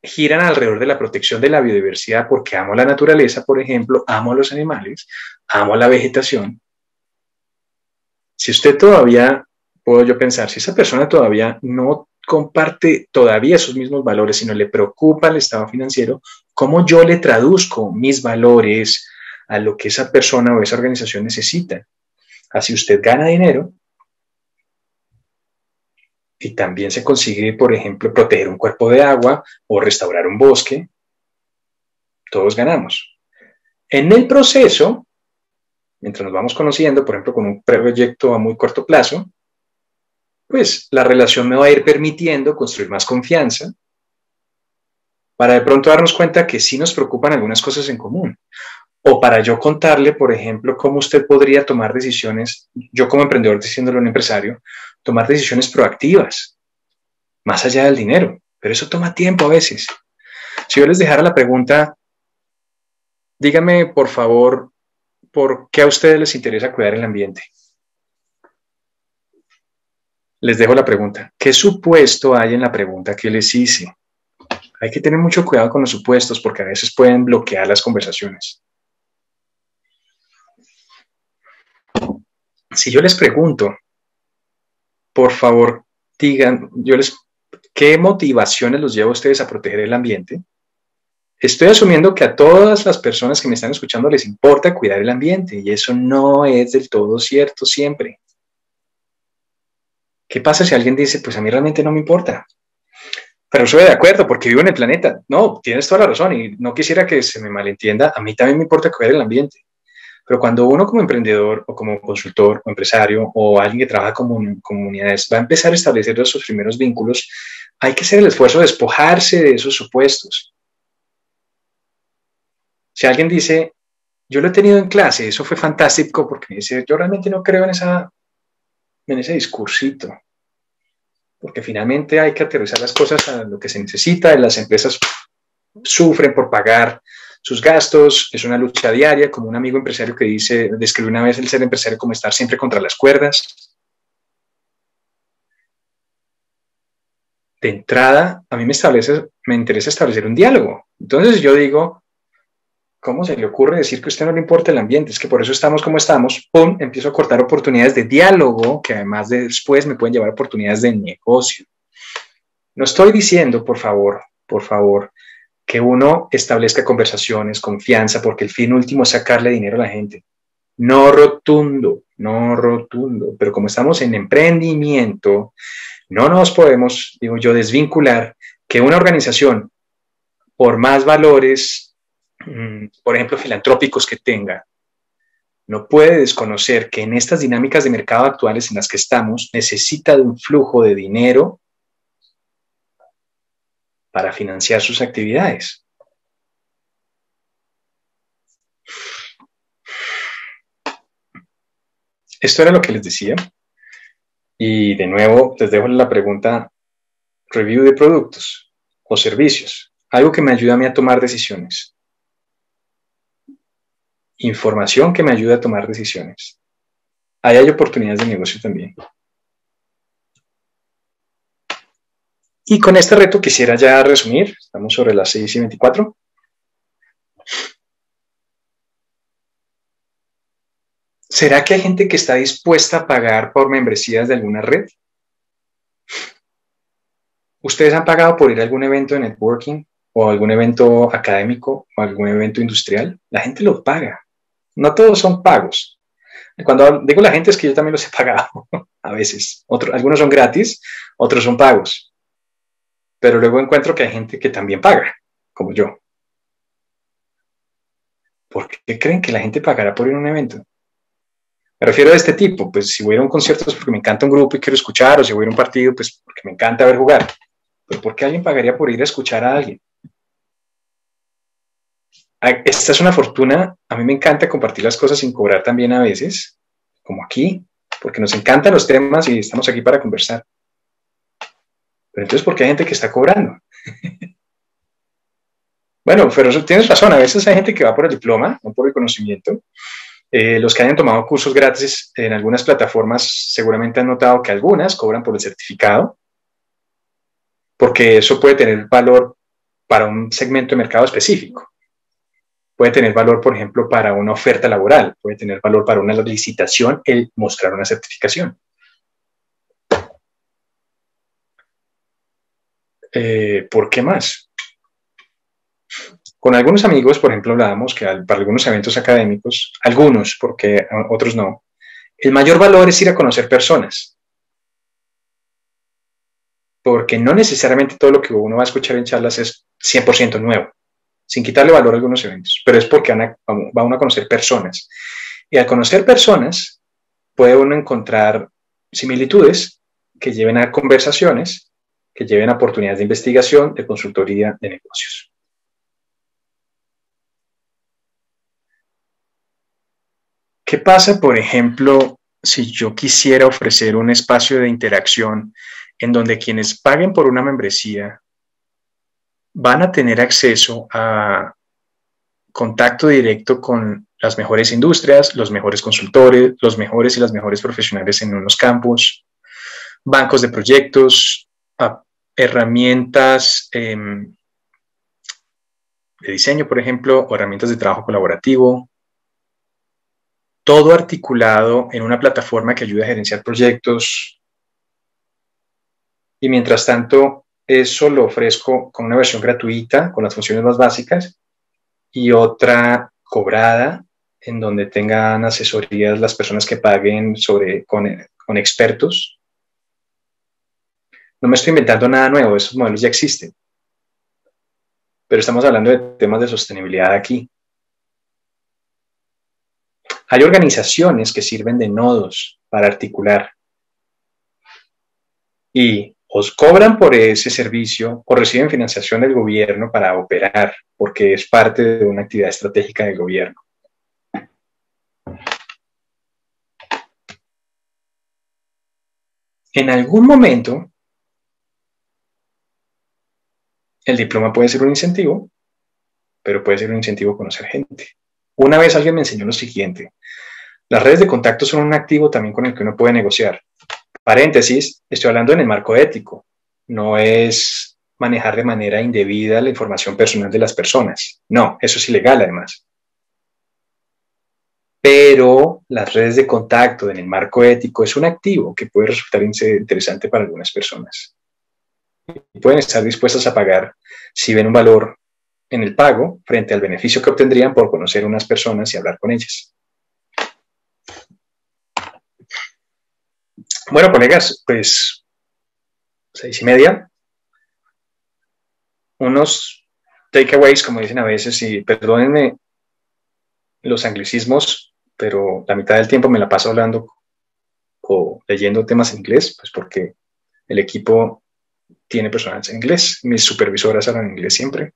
giran alrededor de la protección de la biodiversidad porque amo la naturaleza, por ejemplo, amo a los animales, amo a la vegetación. Si usted todavía, puedo yo pensar, si esa persona todavía no comparte todavía esos mismos valores, sino le preocupa el estado financiero, ¿cómo yo le traduzco mis valores a lo que esa persona o esa organización necesita? Así usted gana dinero y también se consigue, por ejemplo, proteger un cuerpo de agua o restaurar un bosque. Todos ganamos. En el proceso, mientras nos vamos conociendo, por ejemplo, con un proyecto a muy corto plazo, pues la relación me va a ir permitiendo construir más confianza para de pronto darnos cuenta que sí nos preocupan algunas cosas en común. O para yo contarle, por ejemplo, cómo usted podría tomar decisiones, yo como emprendedor, diciéndole a un empresario, tomar decisiones proactivas, más allá del dinero. Pero eso toma tiempo a veces. Si yo les dejara la pregunta, díganme, por favor, ¿por qué a ustedes les interesa cuidar el ambiente? Les dejo la pregunta. ¿Qué supuesto hay en la pregunta que les hice? Hay que tener mucho cuidado con los supuestos porque a veces pueden bloquear las conversaciones. Si yo les pregunto, por favor, digan, ¿qué motivaciones los lleva a ustedes a proteger el ambiente? Estoy asumiendo que a todas las personas que me están escuchando les importa cuidar el ambiente y eso no es del todo cierto siempre. ¿Qué pasa si alguien dice, pues a mí realmente no me importa? Pero estoy de acuerdo porque vivo en el planeta. No, tienes toda la razón y no quisiera que se me malentienda. A mí también me importa cuidar el ambiente. Pero cuando uno como emprendedor o como consultor o empresario o alguien que trabaja con comunidades va a empezar a establecer esos primeros vínculos, hay que hacer el esfuerzo de despojarse de esos supuestos. Si alguien dice, yo lo he tenido en clase, eso fue fantástico porque me dice, yo realmente no creo en ese discursito. Porque finalmente hay que aterrizar las cosas a lo que se necesita. Las empresas sufren por pagar sus gastos, es una lucha diaria, como un amigo empresario que describió una vez el ser empresario como estar siempre contra las cuerdas. De entrada, a mí me interesa establecer un diálogo. Entonces yo digo, ¿cómo se le ocurre decir que a usted no le importa el ambiente? Es que por eso estamos como estamos. ¡Pum! Empiezo a cortar oportunidades de diálogo que además después me pueden llevar a oportunidades de negocio. No estoy diciendo, por favor, que uno establezca conversaciones, confianza, porque el fin último es sacarle dinero a la gente. No rotundo, pero como estamos en emprendimiento, no nos podemos, digo yo, desvincular que una organización, por más valores, por ejemplo, filantrópicos que tenga, no puede desconocer que en estas dinámicas de mercado actuales en las que estamos, necesita de un flujo de dinero para financiar sus actividades. Esto era lo que les decía. Y de nuevo, les dejo la pregunta, review de productos o servicios. Algo que me ayuda a mí a tomar decisiones. Información que me ayuda a tomar decisiones. Ahí hay oportunidades de negocio también. Y con este reto quisiera ya resumir. Estamos sobre las 6:24. ¿Será que hay gente que está dispuesta a pagar por membresías de alguna red? ¿Ustedes han pagado por ir a algún evento de networking o algún evento académico o algún evento industrial? La gente lo paga. No todos son pagos. Cuando digo la gente es que yo también los he pagado a veces. Algunos son gratis, otros son pagos. Pero luego encuentro que hay gente que también paga, como yo. ¿Por qué creen que la gente pagará por ir a un evento? Me refiero a este tipo, pues si voy a un concierto es porque me encanta un grupo y quiero escuchar, o si voy a un partido, pues porque me encanta ver jugar. Pero ¿por qué alguien pagaría por ir a escuchar a alguien? Esta es una fortuna, a mí me encanta compartir las cosas sin cobrar también a veces, como aquí. porque nos encantan los temas y estamos aquí para conversar. Pero entonces, ¿por qué hay gente que está cobrando? Bueno, pero tienes razón, a veces hay gente que va por el diploma, no por el conocimiento. Los que hayan tomado cursos gratis en algunas plataformas seguramente han notado que algunas cobran por el certificado, porque eso puede tener valor para un segmento de mercado específico. Puede tener valor, por ejemplo, para una oferta laboral, puede tener valor para una licitación, el mostrar una certificación. ¿Por qué más? Con algunos amigos, por ejemplo, hablábamos que para algunos eventos académicos, algunos, porque otros no, el mayor valor es ir a conocer personas. Porque no necesariamente todo lo que uno va a escuchar en charlas es 100% nuevo, sin quitarle valor a algunos eventos, pero es porque va uno a conocer personas. Y al conocer personas, puede uno encontrar similitudes que lleven a conversaciones, que lleven a oportunidades de investigación, de consultoría, de negocios. ¿Qué pasa, por ejemplo, si yo quisiera ofrecer un espacio de interacción en donde quienes paguen por una membresía van a tener acceso a contacto directo con las mejores industrias, los mejores consultores, los mejores y las mejores profesionales en unos campos, bancos de proyectos, herramientas de diseño, por ejemplo, o herramientas de trabajo colaborativo, todo articulado en una plataforma que ayude a gerenciar proyectos. Y mientras tanto, eso lo ofrezco con una versión gratuita, con las funciones más básicas, y otra cobrada, en donde tengan asesorías las personas que paguen con expertos. No me estoy inventando nada nuevo, esos modelos ya existen. Pero estamos hablando de temas de sostenibilidad aquí. Hay organizaciones que sirven de nodos para articular y os cobran por ese servicio o reciben financiación del gobierno para operar, porque es parte de una actividad estratégica del gobierno. En algún momento, el diploma puede ser un incentivo, pero puede ser un incentivo conocer gente. Una vez alguien me enseñó lo siguiente: las redes de contacto son un activo también con el que uno puede negociar. Paréntesis, estoy hablando en el marco ético, no es manejar de manera indebida la información personal de las personas. No, eso es ilegal además. Pero las redes de contacto en el marco ético es un activo que puede resultar interesante para algunas personas. Y pueden estar dispuestas a pagar si ven un valor en el pago frente al beneficio que obtendrían por conocer unas personas y hablar con ellas. Bueno, colegas, pues 6:30. Unos takeaways, como dicen a veces, y perdónenme los anglicismos, pero la mitad del tiempo me la paso hablando o leyendo temas en inglés, pues porque el equipo tiene personas en inglés, mis supervisoras hablan en inglés siempre.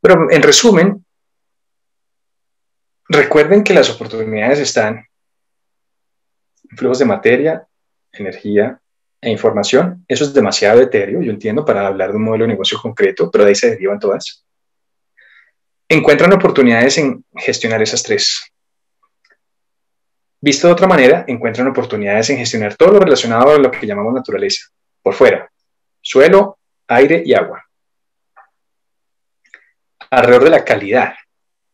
Pero en resumen, recuerden que las oportunidades están en flujos de materia, energía e información. Eso es demasiado etéreo, yo entiendo, para hablar de un modelo de negocio concreto, pero de ahí se derivan todas. Encuentran oportunidades en gestionar esas tres. Visto de otra manera, encuentran oportunidades en gestionar todo lo relacionado a lo que llamamos naturaleza, por fuera: suelo, aire y agua. Alrededor de la calidad,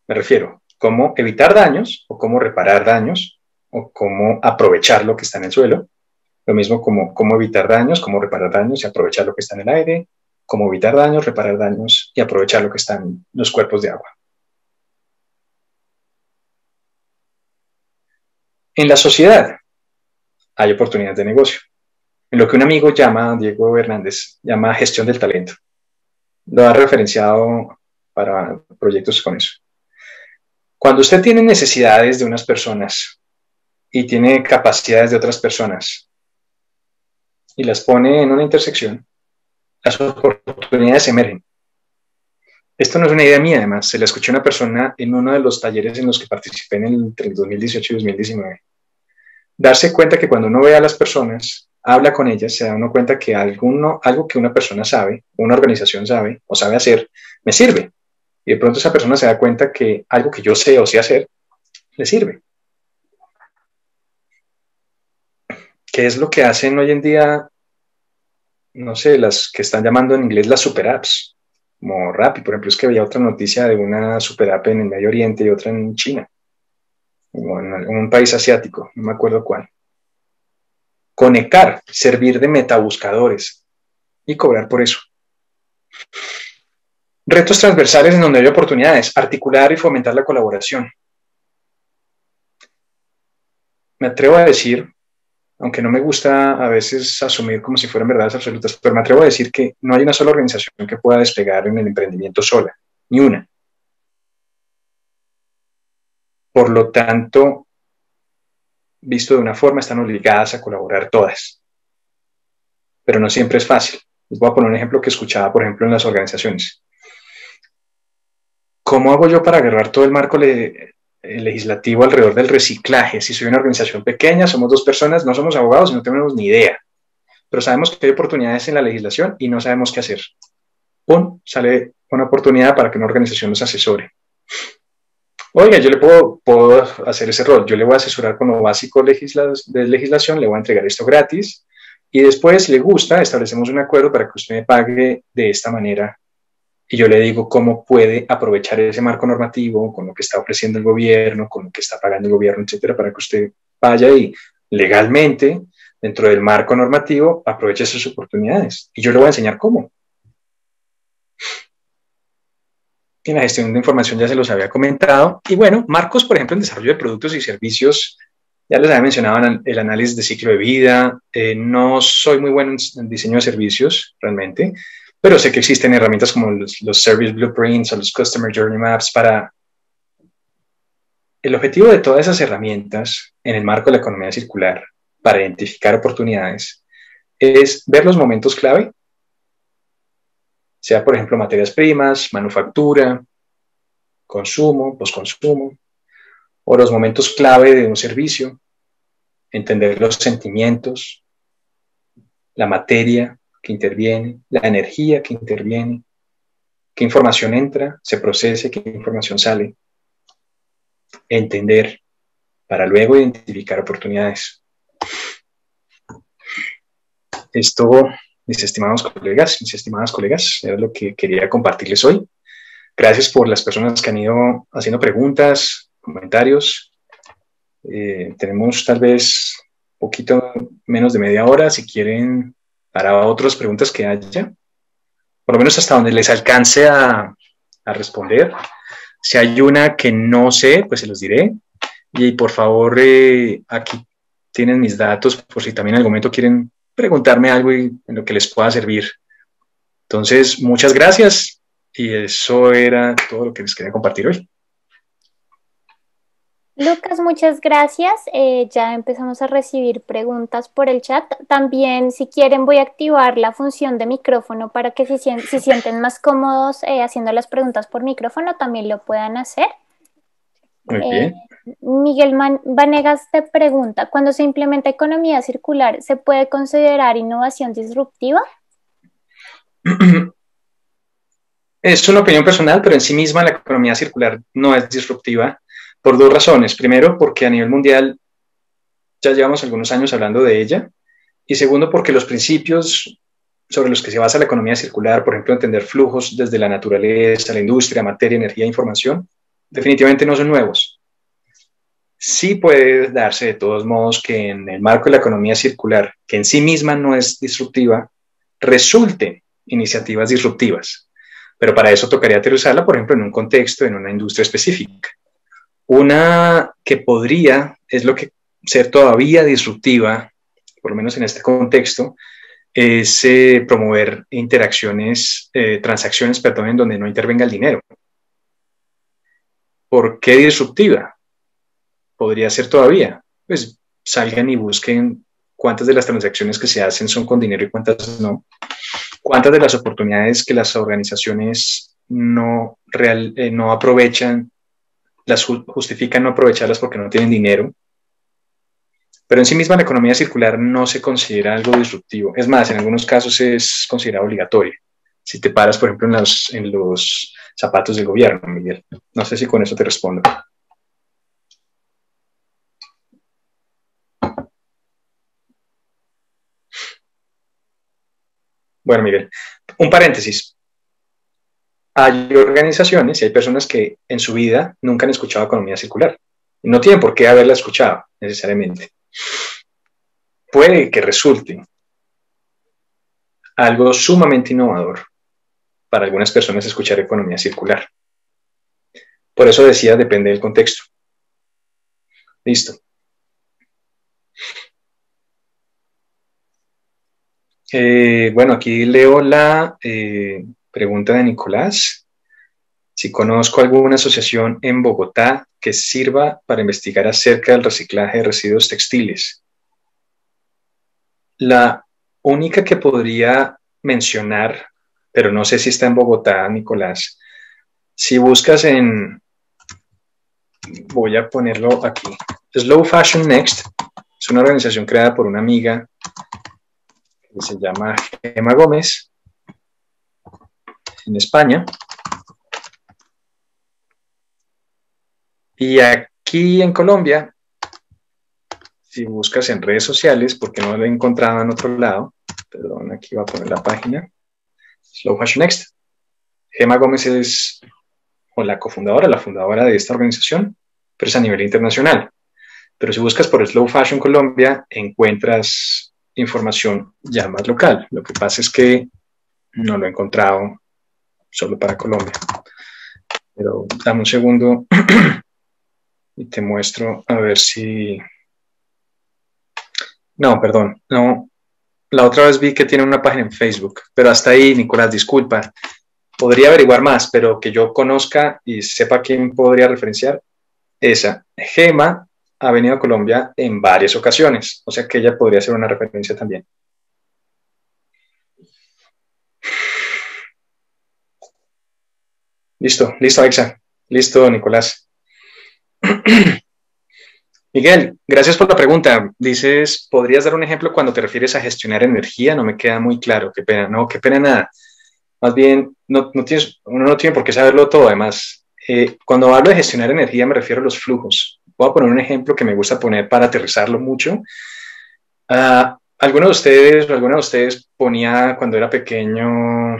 me refiero, cómo evitar daños o cómo reparar daños o cómo aprovechar lo que está en el suelo. Lo mismo como cómo evitar daños, cómo reparar daños y aprovechar lo que está en el aire, cómo evitar daños, reparar daños y aprovechar lo que está en los cuerpos de agua. En la sociedad hay oportunidades de negocio, en lo que un amigo llama, Diego Hernández, llama gestión del talento. Lo ha referenciado para proyectos con eso. Cuando usted tiene necesidades de unas personas y tiene capacidades de otras personas y las pone en una intersección, las oportunidades emergen. Esto no es una idea mía, además, se la escuché a una persona en uno de los talleres en los que participé entre el 2018 y 2019. darse cuenta que cuando uno ve a las personas, habla con ellas, se da uno cuenta que algo que una persona sabe, una organización sabe o sabe hacer, me sirve. Y de pronto esa persona se da cuenta que algo que yo sé o sé hacer, le sirve. ¿Qué es lo que hacen hoy en día? No sé, las que están llamando en inglés las super apps, como Rappi, por ejemplo. Es que había otra noticia de una super app en el Medio Oriente y otra en China, o en un país asiático, no me acuerdo cuál. Conectar, servir de metabuscadores y cobrar por eso. Retos transversales en donde hay oportunidades, articular y fomentar la colaboración. Me atrevo a decir, aunque no me gusta a veces asumir como si fueran verdades absolutas, pero me atrevo a decir que no hay una sola organización que pueda despegar en el emprendimiento sola, ni una. Por lo tanto, visto de una forma, están obligadas a colaborar todas. Pero no siempre es fácil. Les voy a poner un ejemplo que escuchaba, por ejemplo, en las organizaciones. ¿Cómo hago yo para agarrar todo el marco legislativo alrededor del reciclaje? Si soy una organización pequeña, somos 2 personas, no somos abogados y no tenemos ni idea. Pero sabemos que hay oportunidades en la legislación y no sabemos qué hacer. ¡Pum! Sale una oportunidad para que una organización nos asesore. Oiga, yo le puedo hacer ese rol. Yo le voy a asesorar con lo básico de legislación, le voy a entregar esto gratis y después, si le gusta, establecemos un acuerdo para que usted me pague de esta manera y yo le digo cómo puede aprovechar ese marco normativo con lo que está ofreciendo el gobierno, con lo que está pagando el gobierno, etcétera, para que usted vaya y legalmente, dentro del marco normativo, aproveche esas oportunidades. Y yo le voy a enseñar cómo. En la gestión de información ya se los había comentado. Y bueno, marcos, por ejemplo, en desarrollo de productos y servicios, ya les había mencionado el análisis de ciclo de vida. No soy muy bueno en diseño de servicios, realmente, pero sé que existen herramientas como los Service Blueprints o los Customer Journey Maps para... El objetivo de todas esas herramientas en el marco de la economía circular para identificar oportunidades es ver los momentos clave, sea por ejemplo materias primas, manufactura, consumo, postconsumo, o los momentos clave de un servicio, entender los sentimientos, la materia que interviene, la energía que interviene, qué información entra, se procesa, qué información sale, entender para luego identificar oportunidades. Esto, mis estimados colegas, mis estimadas colegas, era lo que quería compartirles hoy. Gracias por las personas que han ido haciendo preguntas, comentarios. Tenemos tal vez un poquito menos de media hora, si quieren, para otras preguntas que haya, por lo menos hasta donde les alcance a responder. Si hay una que no sé, pues se los diré. Y por favor, aquí tienen mis datos, por si también en algún momento quieren preguntarme algo en lo que les pueda servir. Entonces, muchas gracias. Y eso era todo lo que les quería compartir hoy. Lucas, muchas gracias. Ya empezamos a recibir preguntas por el chat. También, si quieren, voy a activar la función de micrófono para que si sienten más cómodos haciendo las preguntas por micrófono, también lo puedan hacer. Muy bien. Miguel Vanegas te pregunta, ¿cuando se implementa economía circular, se puede considerar innovación disruptiva? Es una opinión personal, pero en sí misma la economía circular no es disruptiva por 2 razones. Primero, porque a nivel mundial ya llevamos algunos años hablando de ella. Y segundo, porque los principios sobre los que se basa la economía circular, por ejemplo, entender flujos desde la naturaleza, la industria, materia, energía e información, definitivamente no son nuevos. Sí puede darse de todos modos que en el marco de la economía circular, que en sí misma no es disruptiva, resulten iniciativas disruptivas. Pero para eso tocaría aterrizarla, por ejemplo, en un contexto, en una industria específica. Una que podría, es lo que ser todavía disruptiva, por lo menos en este contexto, es promover transacciones, en donde no intervenga el dinero. ¿Por qué disruptiva? Podría ser todavía, pues salgan y busquen cuántas de las transacciones que se hacen son con dinero y cuántas no. Cuántas de las oportunidades que las organizaciones no aprovechan, las justifican no aprovecharlas porque no tienen dinero. Pero en sí misma la economía circular no se considera algo disruptivo. Es más, en algunos casos es considerado obligatorio. Si te paras, por ejemplo, en los zapatos del gobierno, Miguel. No sé si con eso te respondo. Bueno, Miguel, un paréntesis. Hay organizaciones y hay personas que en su vida nunca han escuchado economía circular. No tienen por qué haberla escuchado necesariamente. Puede que resulte algo sumamente innovador para algunas personas escuchar economía circular. Por eso decía, depende del contexto. Listo. Bueno, aquí leo la pregunta de Nicolás. Si conozco alguna asociación en Bogotá que sirva para investigar acerca del reciclaje de residuos textiles. La única que podría mencionar, pero no sé si está en Bogotá, Nicolás, si buscas voy a ponerlo aquí, Slow Fashion Next, es una organización creada por una amiga que se llama Gemma Gómez, en España. Y aquí en Colombia, si buscas en redes sociales, porque no lo he encontrado en otro lado, perdón, aquí voy a poner la página, Slow Fashion Next. Gemma Gómez es la cofundadora, la fundadora de esta organización, pero es a nivel internacional. Pero si buscas por Slow Fashion Colombia, encuentras información ya más local. Lo que pasa es que no lo he encontrado solo para Colombia. Pero dame un segundo y te muestro a ver si... No, perdón, no. La otra vez vi que tiene una página en Facebook, pero hasta ahí, Nicolás, disculpa. Podría averiguar más, pero que yo conozca y sepa quién podría referenciar, esa. Gema ha venido a Colombia en varias ocasiones, o sea que ella podría ser una referencia también. Listo, listo, Alexa. Listo, Nicolás. Miguel, gracias por la pregunta. Dices, ¿podrías dar un ejemplo cuando te refieres a gestionar energía? No me queda muy claro. Qué pena, no, qué pena nada. Más bien, uno no tiene por qué saberlo todo. Además, cuando hablo de gestionar energía me refiero a los flujos. Voy a poner un ejemplo que me gusta poner para aterrizarlo mucho. ¿Alguno de ustedes ponía cuando era pequeño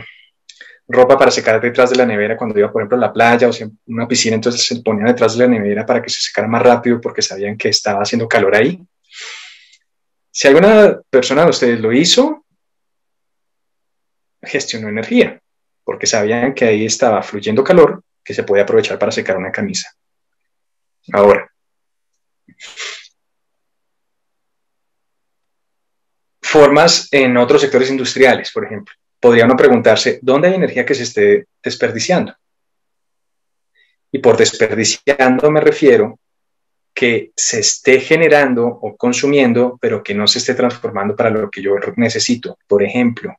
ropa para secar detrás de la nevera cuando iba, por ejemplo, a la playa o en una piscina? Entonces se ponía detrás de la nevera para que se secara más rápido porque sabían que estaba haciendo calor ahí. Si alguna persona de ustedes lo hizo, gestionó energía, porque sabían que ahí estaba fluyendo calor que se puede aprovechar para secar una camisa. Ahora, formas en otros sectores industriales, por ejemplo. Podría uno preguntarse, ¿dónde hay energía que se esté desperdiciando? Y por desperdiciando me refiero que se esté generando o consumiendo, pero que no se esté transformando para lo que yo necesito. Por ejemplo,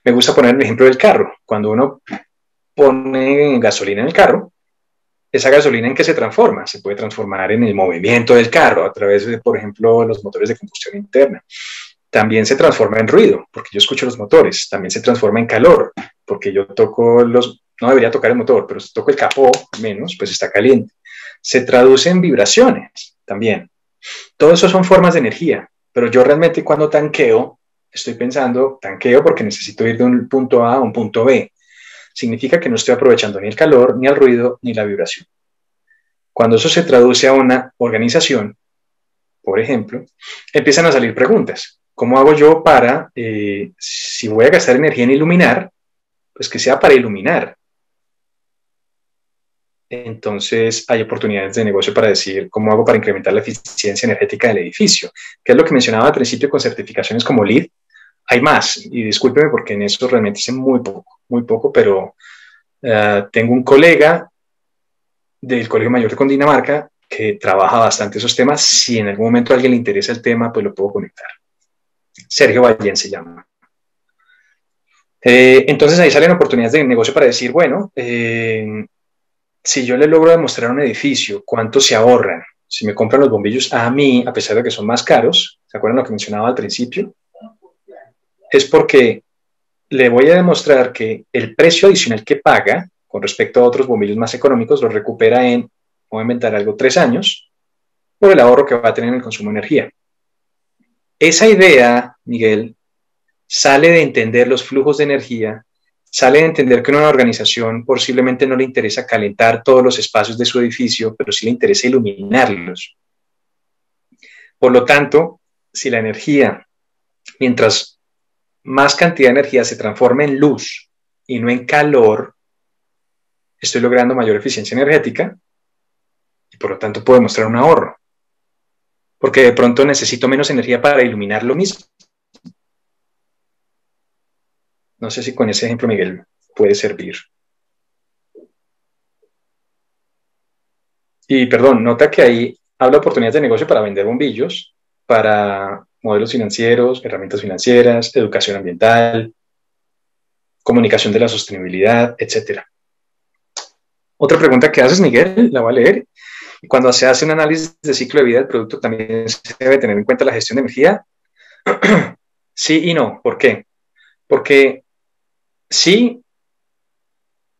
me gusta poner el ejemplo del carro. Cuando uno pone gasolina en el carro, esa gasolina, ¿en qué se transforma? Se puede transformar en el movimiento del carro a través de, por ejemplo, los motores de combustión interna. También se transforma en ruido, porque yo escucho los motores. También se transforma en calor, porque yo toco no debería tocar el motor, pero si toco el capó, al menos, pues está caliente. Se traduce en vibraciones también. Todo eso son formas de energía, pero yo realmente cuando tanqueo, estoy pensando, tanqueo porque necesito ir de un punto A a un punto B. Significa que no estoy aprovechando ni el calor, ni el ruido, ni la vibración. Cuando eso se traduce a una organización, por ejemplo, empiezan a salir preguntas. ¿Cómo hago yo para, si voy a gastar energía en iluminar, pues que sea para iluminar? Entonces hay oportunidades de negocio para decir cómo hago para incrementar la eficiencia energética del edificio, que es lo que mencionaba al principio con certificaciones como LEED. Hay más, y discúlpeme porque en eso realmente sé muy poco, pero tengo un colega del Colegio Mayor de Cundinamarca que trabaja bastante esos temas. Si en algún momento a alguien le interesa el tema, pues lo puedo conectar. Sergio Ballén se llama. Entonces ahí salen oportunidades de negocio para decir, bueno, si yo le logro demostrar a un edificio cuánto se ahorran si me compran los bombillos a mí, a pesar de que son más caros, ¿se acuerdan lo que mencionaba al principio? Es porque le voy a demostrar que el precio adicional que paga con respecto a otros bombillos más económicos lo recupera en, voy a inventar algo, 3 años, por el ahorro que va a tener en el consumo de energía. Esa idea, Miguel, sale de entender los flujos de energía, sale de entender que a una organización posiblemente no le interesa calentar todos los espacios de su edificio, pero sí le interesa iluminarlos. Por lo tanto, si la energía, mientras más cantidad de energía se transforme en luz y no en calor, estoy logrando mayor eficiencia energética y por lo tanto puedo mostrar un ahorro. Porque de pronto necesito menos energía para iluminar lo mismo. No sé si con ese ejemplo, Miguel, puede servir. Y perdón, nota que ahí habla oportunidades de negocio para vender bombillos, para modelos financieros, herramientas financieras, educación ambiental, comunicación de la sostenibilidad, etc. Otra pregunta que haces, Miguel, la voy a leer. Cuando se hace un análisis de ciclo de vida del producto, también se debe tener en cuenta la gestión de energía. Sí y no. ¿Por qué? Porque sí,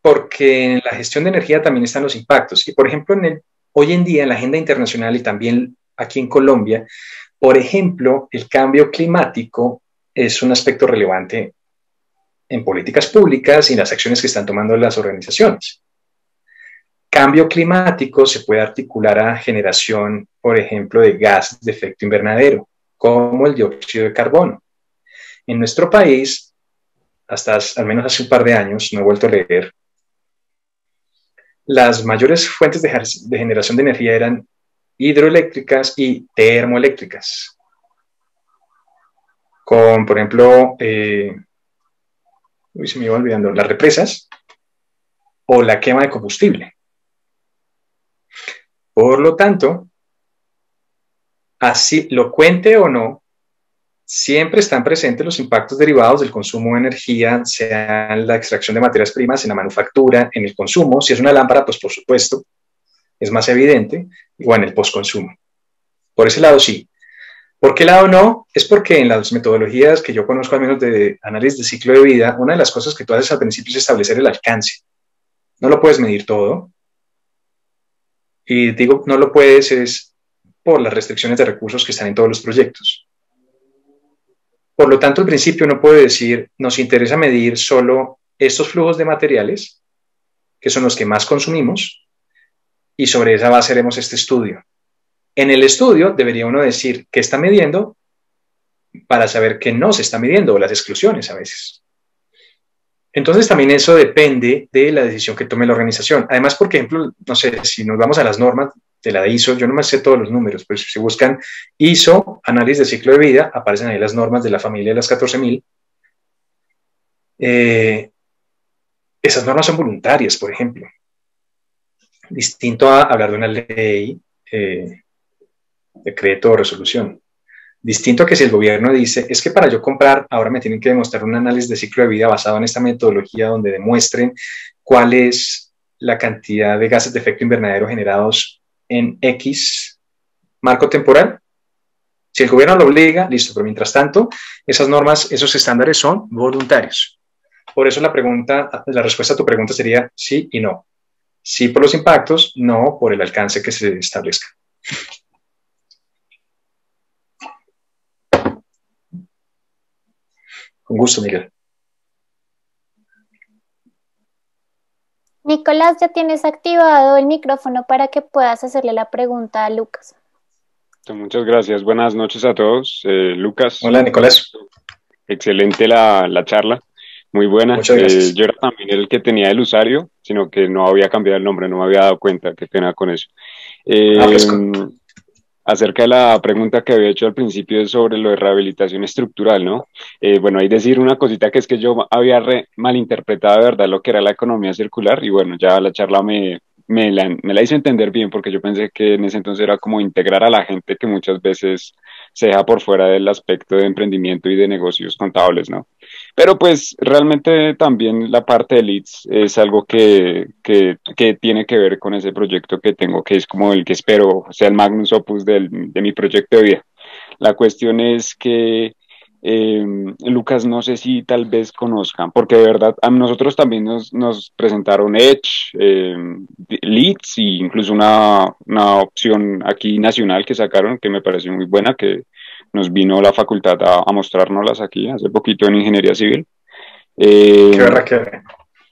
porque en la gestión de energía también están los impactos. Y por ejemplo, hoy en día en la agenda internacional y también aquí en Colombia, por ejemplo, el cambio climático es un aspecto relevante en políticas públicas y en las acciones que están tomando las organizaciones. Cambio climático se puede articular a generación, por ejemplo, de gases de efecto invernadero, como el dióxido de carbono. En nuestro país, hasta al menos hace un par de años, no he vuelto a leer, las mayores fuentes de generación de energía eran hidroeléctricas y termoeléctricas. Con, por ejemplo, se me iba olvidando, las represas o la quema de combustible. Por lo tanto, así lo cuente o no, siempre están presentes los impactos derivados del consumo de energía, sea en la extracción de materias primas, en la manufactura, en el consumo. Si es una lámpara, pues por supuesto, es más evidente, o en el postconsumo. Por ese lado sí. ¿Por qué lado no? Es porque en las metodologías que yo conozco, al menos de análisis de ciclo de vida, una de las cosas que tú haces al principio es establecer el alcance. No lo puedes medir todo. Y digo, no lo puedes es por las restricciones de recursos que están en todos los proyectos. Por lo tanto, al principio uno puede decir, nos interesa medir solo estos flujos de materiales, que son los que más consumimos, y sobre esa base haremos este estudio. En el estudio debería uno decir qué está midiendo para saber qué no se está midiendo, o las exclusiones a veces. Entonces también eso depende de la decisión que tome la organización. Además, por ejemplo, no sé, si nos vamos a las normas de la ISO, yo no me sé todos los números, pero si se buscan ISO, análisis de ciclo de vida, aparecen ahí las normas de la familia de las 14.000. Esas normas son voluntarias, por ejemplo. Distinto a hablar de una ley, decreto o resolución. Distinto a que si el gobierno dice, es que para yo comprar, ahora me tienen que demostrar un análisis de ciclo de vida basado en esta metodología donde demuestren cuál es la cantidad de gases de efecto invernadero generados en X marco temporal. Si el gobierno lo obliga, listo, pero mientras tanto, esas normas, esos estándares son voluntarios. Por eso la respuesta a tu pregunta sería sí y no. Sí por los impactos, no por el alcance que se establezca. Con gusto, Miguel. Nicolás, ya tienes activado el micrófono para que puedas hacerle la pregunta a Lucas. Muchas gracias. Buenas noches a todos. Lucas. Hola, Nicolás. Excelente la charla. Muy buena. Muchas gracias. Yo era también el que tenía el usuario, sino que no había cambiado el nombre, no me había dado cuenta. Qué pena con eso. Acerca de la pregunta que había hecho al principio sobre lo de rehabilitación estructural, ¿no? Bueno, hay decir una cosita que es que yo había malinterpretado de verdad lo que era la economía circular y bueno, ya la charla me la hizo entender bien porque yo pensé que en ese entonces era como integrar a la gente que muchas veces se deja por fuera del aspecto de emprendimiento y de negocios contables, ¿no? Pero pues realmente también la parte de leads es algo que tiene que ver con ese proyecto que tengo, que es como el que espero sea el magnus opus de mi proyecto de vida. La cuestión es que, Lucas, no sé si tal vez conozcan, porque de verdad a nosotros también nos presentaron Edge, Leads e incluso una opción aquí nacional que sacaron que me pareció muy buena, que nos vino la facultad a mostrárnoslas aquí hace poquito en Ingeniería Civil. Qué verdad que...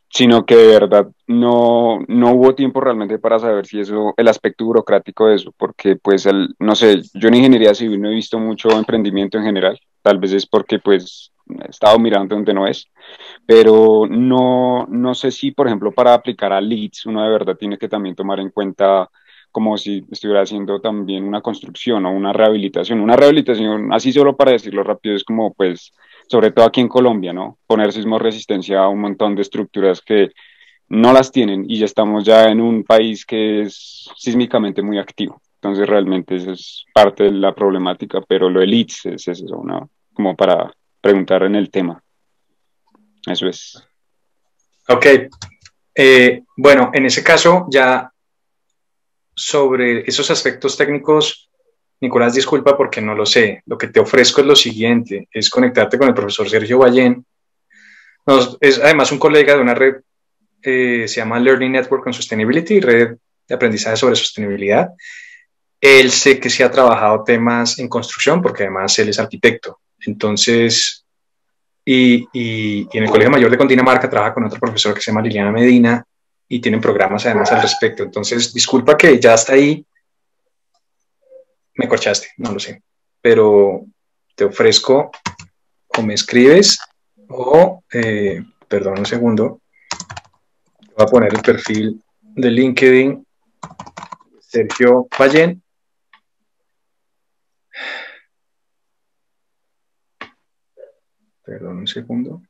Sino que de verdad no hubo tiempo realmente para saber si eso, el aspecto burocrático de eso, porque pues no sé, yo en ingeniería civil no he visto mucho emprendimiento en general, tal vez es porque pues he estado mirando donde no es, pero no sé si por ejemplo para aplicar a leads uno de verdad tiene que también tomar en cuenta como si estuviera haciendo también una construcción o una rehabilitación, así solo para decirlo rápido, es como pues sobre todo aquí en Colombia, ¿no? Poner sismo resistencia a un montón de estructuras que no las tienen y ya estamos ya en un país que es sísmicamente muy activo. Entonces realmente eso es parte de la problemática, pero lo de leads es eso, ¿no? Como para preguntar en el tema. Eso es. Ok. Bueno, en ese caso ya sobre esos aspectos técnicos, Nicolás, disculpa porque no lo sé. Lo que te ofrezco es lo siguiente, es conectarte con el profesor Sergio Ballén. Es además un colega de una red, se llama Learning Network on Sustainability, red de aprendizaje sobre sostenibilidad. Él sé que sí ha trabajado temas en construcción, porque además él es arquitecto. Entonces, y en el Colegio Mayor de Cundinamarca trabaja con otro profesor que se llama Liliana Medina, y tienen programas además al respecto. Entonces, disculpa que ya hasta ahí me corchaste, no lo sé, pero te ofrezco o me escribes o, perdón un segundo, voy a poner el perfil de LinkedIn, Sergio Ballén. Perdón un segundo.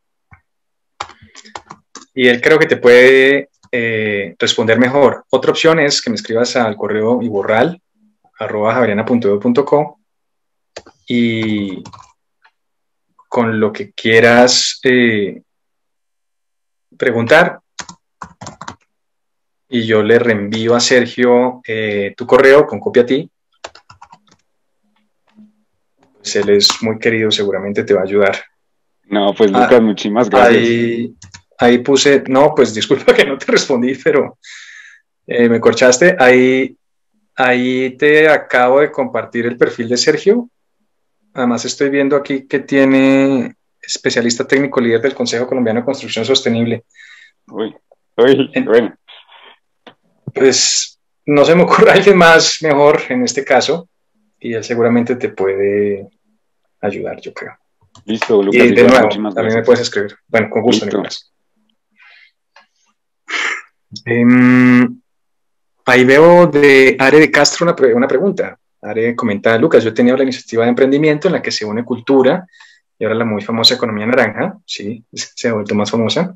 Y él creo que te puede responder mejor. Otra opción es que me escribas al correo iborral@javeriana.edu.co y con lo que quieras preguntar, y yo le reenvío a Sergio tu correo con copia a ti. Pues él es muy querido, seguramente te va a ayudar. No, pues Lucas, muchísimas gracias. Ahí puse, no, pues disculpa que no te respondí, pero me corchaste. Ahí te acabo de compartir el perfil de Sergio. Además estoy viendo aquí que tiene especialista técnico líder del Consejo Colombiano de Construcción Sostenible. Bueno. Pues no se me ocurre alguien más mejor en este caso y él seguramente te puede ayudar, yo creo. Listo, Lucas. Y de nuevo, también me puedes escribir. Bueno, con gusto, listo. Nicolás. Ahí veo de Are de Castro una pregunta. Are comenta, Lucas, yo he tenido la iniciativa de emprendimiento en la que se une cultura y ahora la muy famosa economía naranja, sí, se ha vuelto más famosa,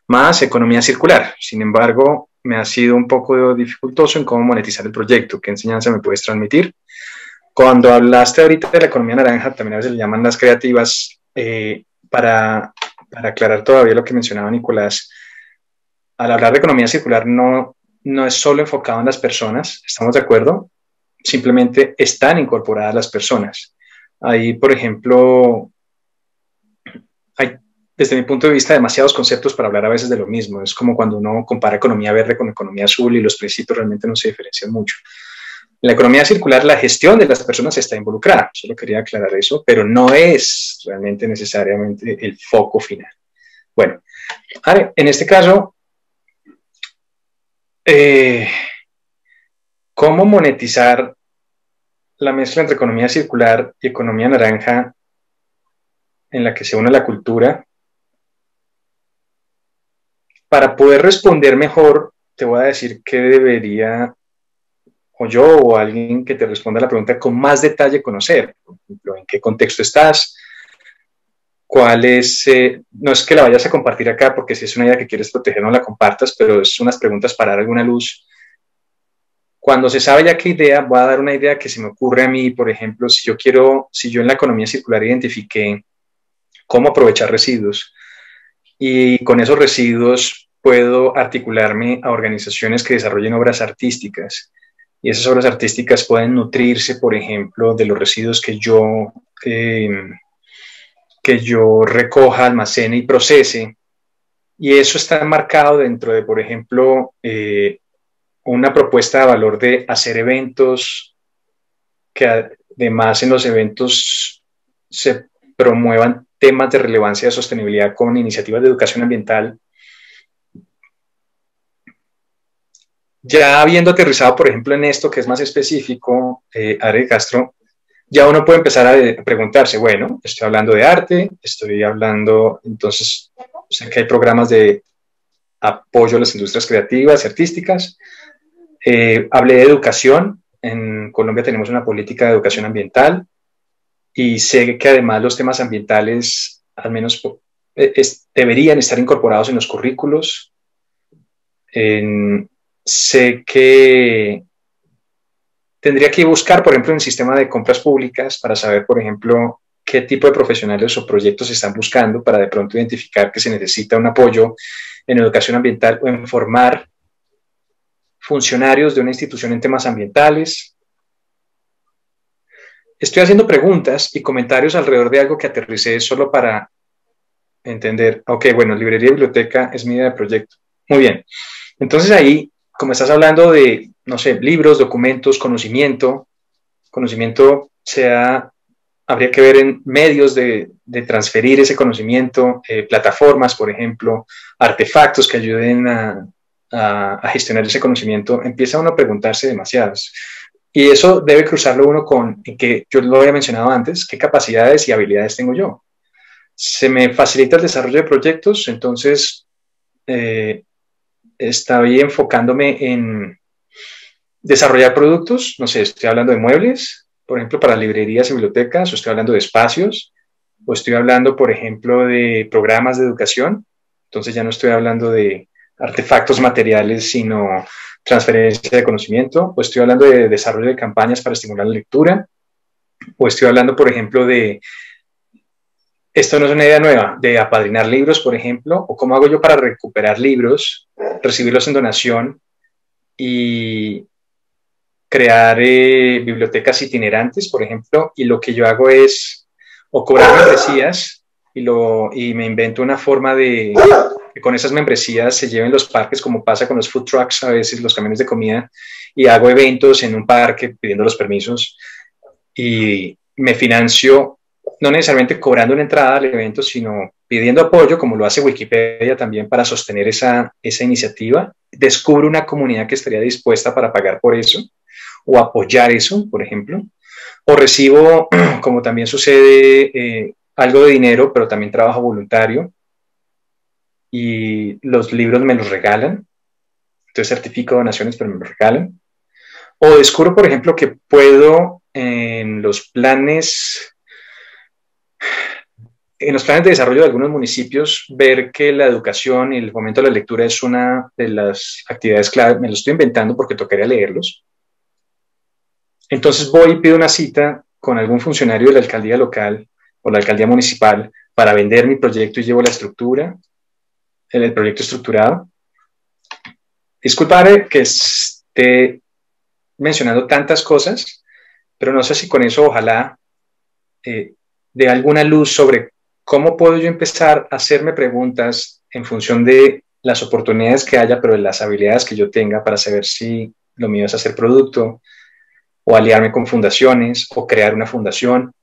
más economía circular. Sin embargo, me ha sido un poco dificultoso en cómo monetizar el proyecto. ¿Qué enseñanza me puedes transmitir? Cuando hablaste ahorita de la economía naranja, también a veces le llaman las creativas, para aclarar todavía lo que mencionaba Nicolás, al hablar de economía circular no es solo enfocado en las personas, ¿estamos de acuerdo? Simplemente están incorporadas las personas. Ahí, por ejemplo, hay, desde mi punto de vista, demasiados conceptos para hablar a veces de lo mismo. Es como cuando uno compara economía verde con economía azul y los principios realmente no se diferencian mucho. En la economía circular, la gestión de las personas está involucrada. Solo quería aclarar eso, pero no es realmente necesariamente el foco final. Bueno, en este caso, ¿cómo monetizar la mezcla entre economía circular y economía naranja en la que se une la cultura? Para poder responder mejor, te voy a decir qué debería, o yo o alguien que te responda la pregunta con más detalle, conocer. Por ejemplo, en qué contexto estás, cuál es, no es que la vayas a compartir acá, porque si es una idea que quieres proteger no la compartas, pero es unas preguntas para dar alguna luz. Cuando se sabe ya qué idea, voy a dar una idea que se me ocurre a mí. Por ejemplo, si yo en la economía circular identifiqué cómo aprovechar residuos, y con esos residuos puedo articularme a organizaciones que desarrollen obras artísticas. Y esas obras artísticas pueden nutrirse, por ejemplo, de los residuos que yo recoja, almacene y procese. Y eso está marcado dentro de, por ejemplo, una propuesta de valor de hacer eventos, que además en los eventos se promuevan temas de relevancia de sostenibilidad con iniciativas de educación ambiental. Ya habiendo aterrizado, por ejemplo, en esto que es más específico, Ari Castro, ya uno puede empezar a preguntarse, bueno, estoy hablando de arte, estoy hablando, entonces, sé que hay programas de apoyo a las industrias creativas y artísticas. Hablé de educación, en Colombia tenemos una política de educación ambiental y sé que además los temas ambientales, al menos, deberían estar incorporados en los currículos. Sé que tendría que buscar, por ejemplo, en el sistema de compras públicas para saber, por ejemplo, qué tipo de profesionales o proyectos se están buscando para de pronto identificar que se necesita un apoyo en educación ambiental o en formar funcionarios de una institución en temas ambientales. Estoy haciendo preguntas y comentarios alrededor de algo que aterricé solo para entender, ok, bueno, librería y biblioteca es mi idea de proyecto. Muy bien. Entonces ahí, como estás hablando de, no sé, libros, documentos, conocimiento habría que ver en medios de transferir ese conocimiento, plataformas, por ejemplo, artefactos que ayuden a gestionar ese conocimiento. Empieza uno a preguntarse demasiadas. Y eso debe cruzarlo uno con, que yo lo había mencionado antes, qué capacidades y habilidades tengo yo. Se me facilita el desarrollo de proyectos, entonces estoy enfocándome en desarrollar productos, no sé, estoy hablando de muebles, por ejemplo, para librerías y bibliotecas, o estoy hablando de espacios, o estoy hablando, por ejemplo, de programas de educación, entonces ya no estoy hablando de artefactos materiales, sino transferencia de conocimiento, o estoy hablando de desarrollo de campañas para estimular la lectura, o estoy hablando, por ejemplo, de, esto no es una idea nueva, de apadrinar libros, por ejemplo, o cómo hago yo para recuperar libros, recibirlos en donación y crear bibliotecas itinerantes, por ejemplo, y lo que yo hago es o cobrar membresías y me invento una forma de que con esas membresías se lleven los parques, como pasa con los food trucks, a veces los camiones de comida, y hago eventos en un parque pidiendo los permisos y me financio, no necesariamente cobrando una entrada al evento, sino pidiendo apoyo, como lo hace Wikipedia también para sostener esa iniciativa. Descubro una comunidad que estaría dispuesta para pagar por eso o apoyar eso, por ejemplo, o recibo, como también sucede, algo de dinero, pero también trabajo voluntario y los libros me los regalan, entonces certifico donaciones, pero me los regalan. O descubro, por ejemplo, que puedo en los planes de desarrollo de algunos municipios ver que la educación y el fomento de la lectura es una de las actividades clave. Me lo estoy inventando porque tocaría leerlos. Entonces voy y pido una cita con algún funcionario de la alcaldía local o la alcaldía municipal para vender mi proyecto y llevo la estructura, el proyecto estructurado. Disculpad que esté mencionando tantas cosas, pero no sé si con eso ojalá dé alguna luz sobre cómo puedo yo empezar a hacerme preguntas en función de las oportunidades que haya, pero de las habilidades que yo tenga para saber si lo mío es hacer producto, o aliarme con fundaciones, o crear una fundación,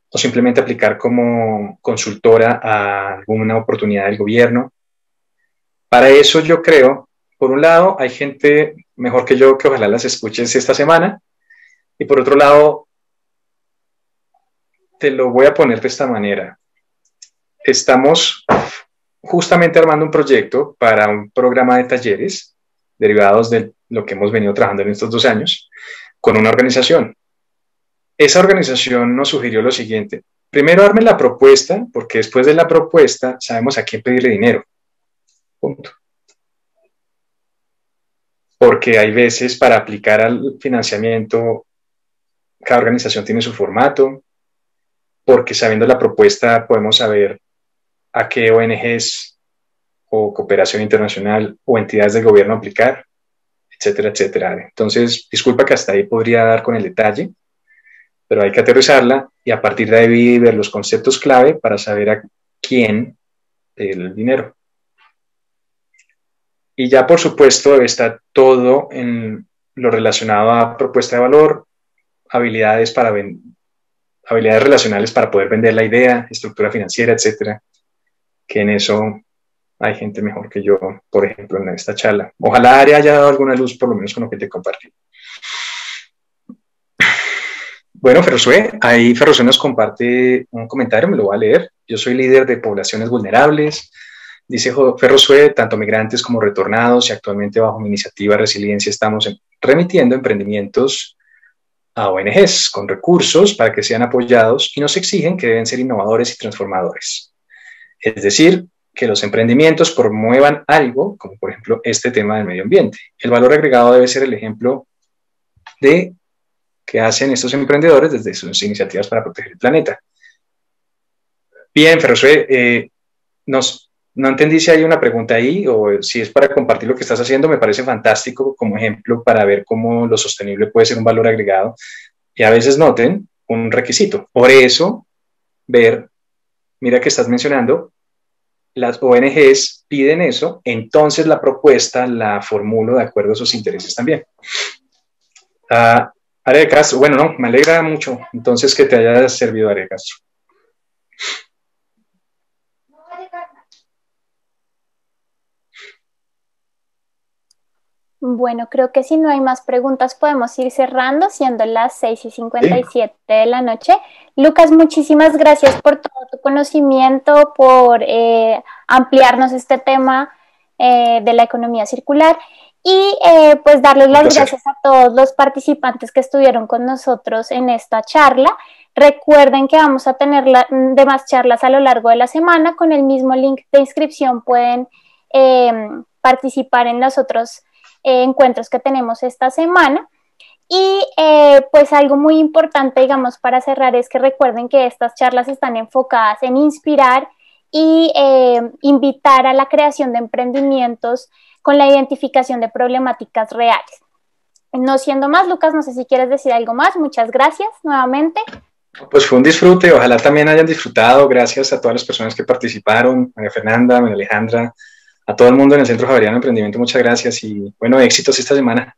o simplemente aplicar como consultora a alguna oportunidad del gobierno. Para eso yo creo, por un lado, hay gente mejor que yo que ojalá las escuches esta semana, y por otro lado, te lo voy a poner de esta manera. Estamos justamente armando un proyecto para un programa de talleres derivados de lo que hemos venido trabajando en estos 2 años, con una organización. Esa organización nos sugirió lo siguiente: primero arme la propuesta, porque después de la propuesta sabemos a quién pedirle dinero. Punto. Porque hay veces para aplicar al financiamiento, cada organización tiene su formato, porque sabiendo la propuesta podemos saber a qué ONGs o cooperación internacional o entidades del gobierno aplicar, etcétera, etcétera. Entonces, disculpa que hasta ahí podría dar con el detalle, pero hay que aterrizarla y a partir de ahí ver los conceptos clave para saber a quién pedir el dinero. Y ya, por supuesto, está todo en lo relacionado a propuesta de valor, habilidades relacionales para poder vender la idea, estructura financiera, etcétera, que en eso hay gente mejor que yo, por ejemplo, en esta charla. Ojalá haya dado alguna luz, por lo menos con lo que te compartí. Bueno, Ferrosue, ahí Ferrosue nos comparte un comentario, me lo voy a leer. Yo soy líder de poblaciones vulnerables. Dice Ferrosue, tanto migrantes como retornados, y actualmente bajo mi iniciativa Resiliencia estamos remitiendo emprendimientos a ONGs con recursos para que sean apoyados y nos exigen que deben ser innovadores y transformadores. Es decir, que los emprendimientos promuevan algo, como por ejemplo este tema del medio ambiente. El valor agregado debe ser el ejemplo de que hacen estos emprendedores desde sus iniciativas para proteger el planeta. Bien, Ferrosue, no entendí si hay una pregunta ahí o si es para compartir lo que estás haciendo. Me parece fantástico como ejemplo para ver cómo lo sostenible puede ser un valor agregado y a veces noten un requisito. Por eso, mira que estás mencionando, las ONGs piden eso, entonces la propuesta la formulo de acuerdo a sus intereses también. Área de Castro, bueno, no, me alegra mucho entonces que te haya servido, Área de Castro. Bueno, creo que si no hay más preguntas podemos ir cerrando, siendo las 6:57 de la noche. Lucas, muchísimas gracias por todo tu conocimiento, por ampliarnos este tema de la economía circular y pues darles las gracias a todos los participantes que estuvieron con nosotros en esta charla. Recuerden que vamos a tener demás charlas a lo largo de la semana. Con el mismo link de inscripción pueden participar en los otros encuentros que tenemos esta semana. Y pues algo muy importante, digamos, para cerrar es que recuerden que estas charlas están enfocadas en inspirar y invitar a la creación de emprendimientos con la identificación de problemáticas reales. No siendo más, Lucas, no sé si quieres decir algo más. Muchas gracias nuevamente. Pues fue un disfrute, ojalá también hayan disfrutado. Gracias a todas las personas que participaron, María Fernanda, María Alejandra, a todo el mundo en el Centro Javeriano de Emprendimiento, muchas gracias y bueno, éxitos esta semana.